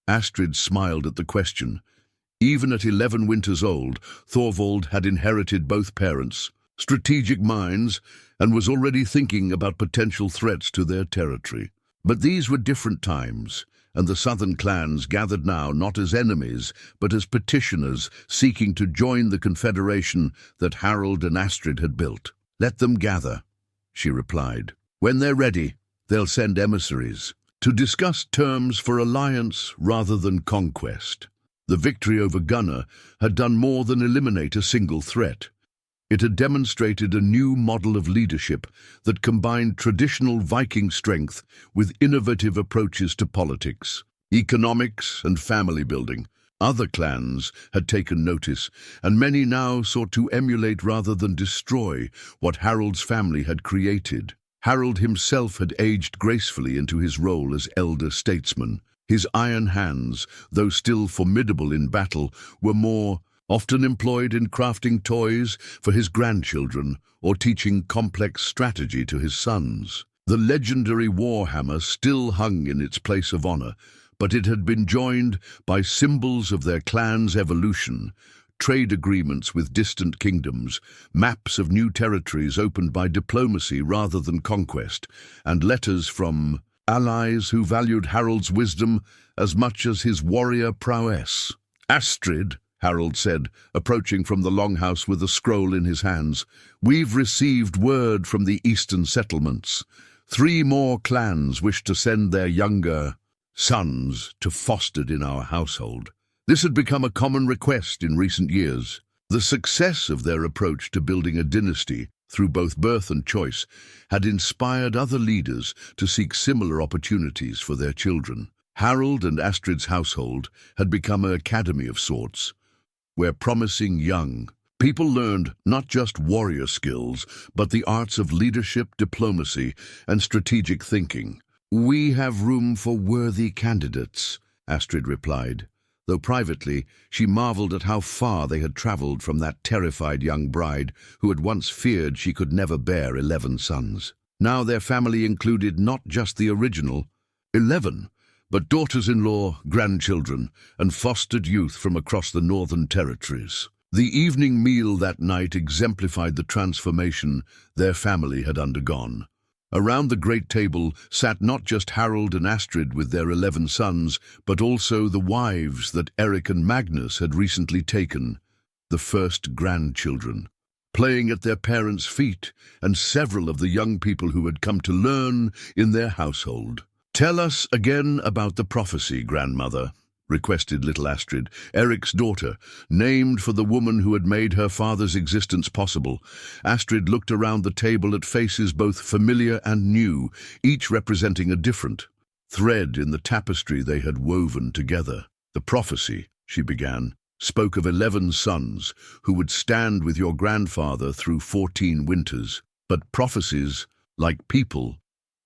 Astrid smiled at the question. Even at 11 winters old, Thorvald had inherited both parents' strategic minds and was already thinking about potential threats to their territory. But these were different times, and the southern clans gathered now not as enemies, but as petitioners seeking to join the confederation that Harald and Astrid had built. "Let them gather," she replied. "When they're ready, they'll send emissaries to discuss terms for alliance rather than conquest." The victory over Gunnar had done more than eliminate a single threat. It had demonstrated a new model of leadership that combined traditional Viking strength with innovative approaches to politics, economics, and family building. Other clans had taken notice, and many now sought to emulate rather than destroy what Harald's family had created. Harald himself had aged gracefully into his role as elder statesman. His iron hands, though still formidable in battle, were more often employed in crafting toys for his grandchildren or teaching complex strategy to his sons. The legendary warhammer still hung in its place of honor, but it had been joined by symbols of their clan's evolution, trade agreements with distant kingdoms, maps of new territories opened by diplomacy rather than conquest, and letters from allies who valued Harald's wisdom as much as his warrior prowess. "Astrid," Harald said, approaching from the longhouse with a scroll in his hands, "we've received word from the eastern settlements. 3 more clans wish to send their younger sons to fostered in our household." This had become a common request in recent years. The success of their approach to building a dynasty through both birth and choice had inspired other leaders to seek similar opportunities for their children. Harald and Astrid's household had become an academy of sorts, where promising young people learned not just warrior skills, but the arts of leadership, diplomacy, and strategic thinking. "We have room for worthy candidates," Astrid replied, though privately she marveled at how far they had traveled from that terrified young bride who had once feared she could never bear 11 sons. Now their family included not just the original 11, but daughters-in-law, grandchildren, and fostered youth from across the northern territories. The evening meal that night exemplified the transformation their family had undergone. Around the great table sat not just Harald and Astrid with their 11 sons, but also the wives that Eric and Magnus had recently taken, the first grandchildren, playing at their parents' feet, and several of the young people who had come to learn in their household. "Tell us again about the prophecy, grandmother," requested little Astrid, Eric's daughter, named for the woman who had made her father's existence possible. Astrid looked around the table at faces both familiar and new, each representing a different thread in the tapestry they had woven together. "The prophecy," she began, "spoke of 11 sons who would stand with your grandfather through 14 winters. But prophecies, like people,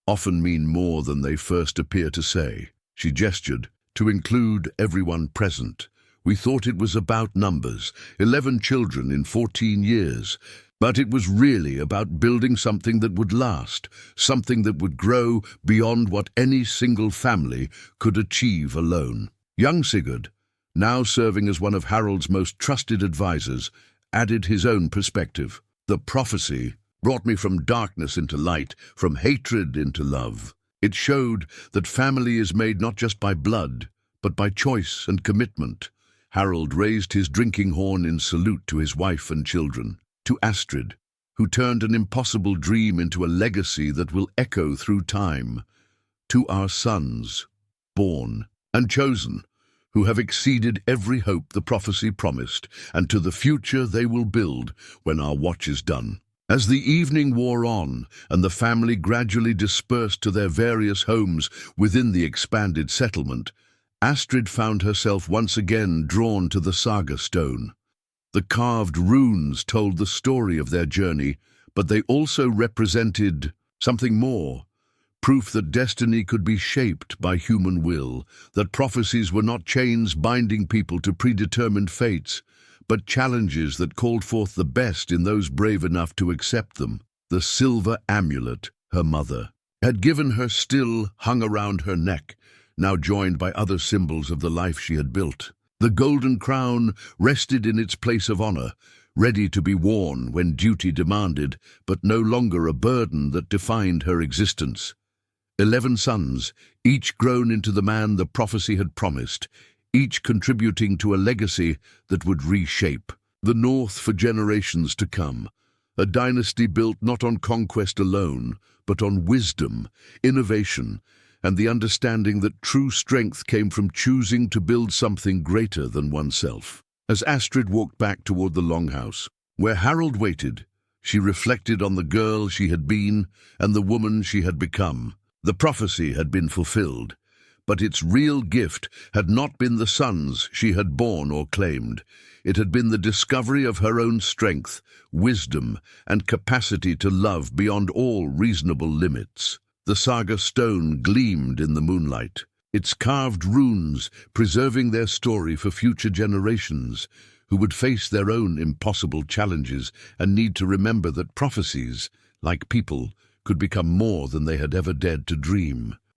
often mean more than they first appear to say." She gestured to include everyone present. "We thought it was about numbers, 11 children in 14 years, but it was really about building something that would last, something that would grow beyond what any single family could achieve alone." Young Sigurd, now serving as one of Harald's most trusted advisors, added his own perspective. "The prophecy brought me from darkness into light, from hatred into love. It showed that family is made not just by blood, but by choice and commitment." Harald raised his drinking horn in salute to his wife and children. To Astrid, who turned an impossible dream into a legacy that will echo through time. To our sons, born and chosen, who have exceeded every hope the prophecy promised, and to the future they will build when our watch is done. As the evening wore on and the family gradually dispersed to their various homes within the expanded settlement, Astrid found herself once again drawn to the saga stone. The carved runes told the story of their journey, but they also represented something more. Proof that destiny could be shaped by human will, that prophecies were not chains binding people to predetermined fates, but challenges that called forth the best in those brave enough to accept them. The silver amulet her mother had given her still hung around her neck, now joined by other symbols of the life she had built. The golden crown rested in its place of honor, ready to be worn when duty demanded, but no longer a burden that defined her existence. 11 sons, each grown into the man the prophecy had promised, each contributing to a legacy that would reshape the North for generations to come. A dynasty built not on conquest alone, but on wisdom, innovation, and the understanding that true strength came from choosing to build something greater than oneself. As Astrid walked back toward the longhouse, where Harald waited, she reflected on the girl she had been and the woman she had become. The prophecy had been fulfilled, but its real gift had not been the sons she had borne or claimed. It had been the discovery of her own strength, wisdom, and capacity to love beyond all reasonable limits. The saga stone gleamed in the moonlight, its carved runes preserving their story for future generations, who would face their own impossible challenges and need to remember that prophecies, like people, could become more than they had ever dared to dream.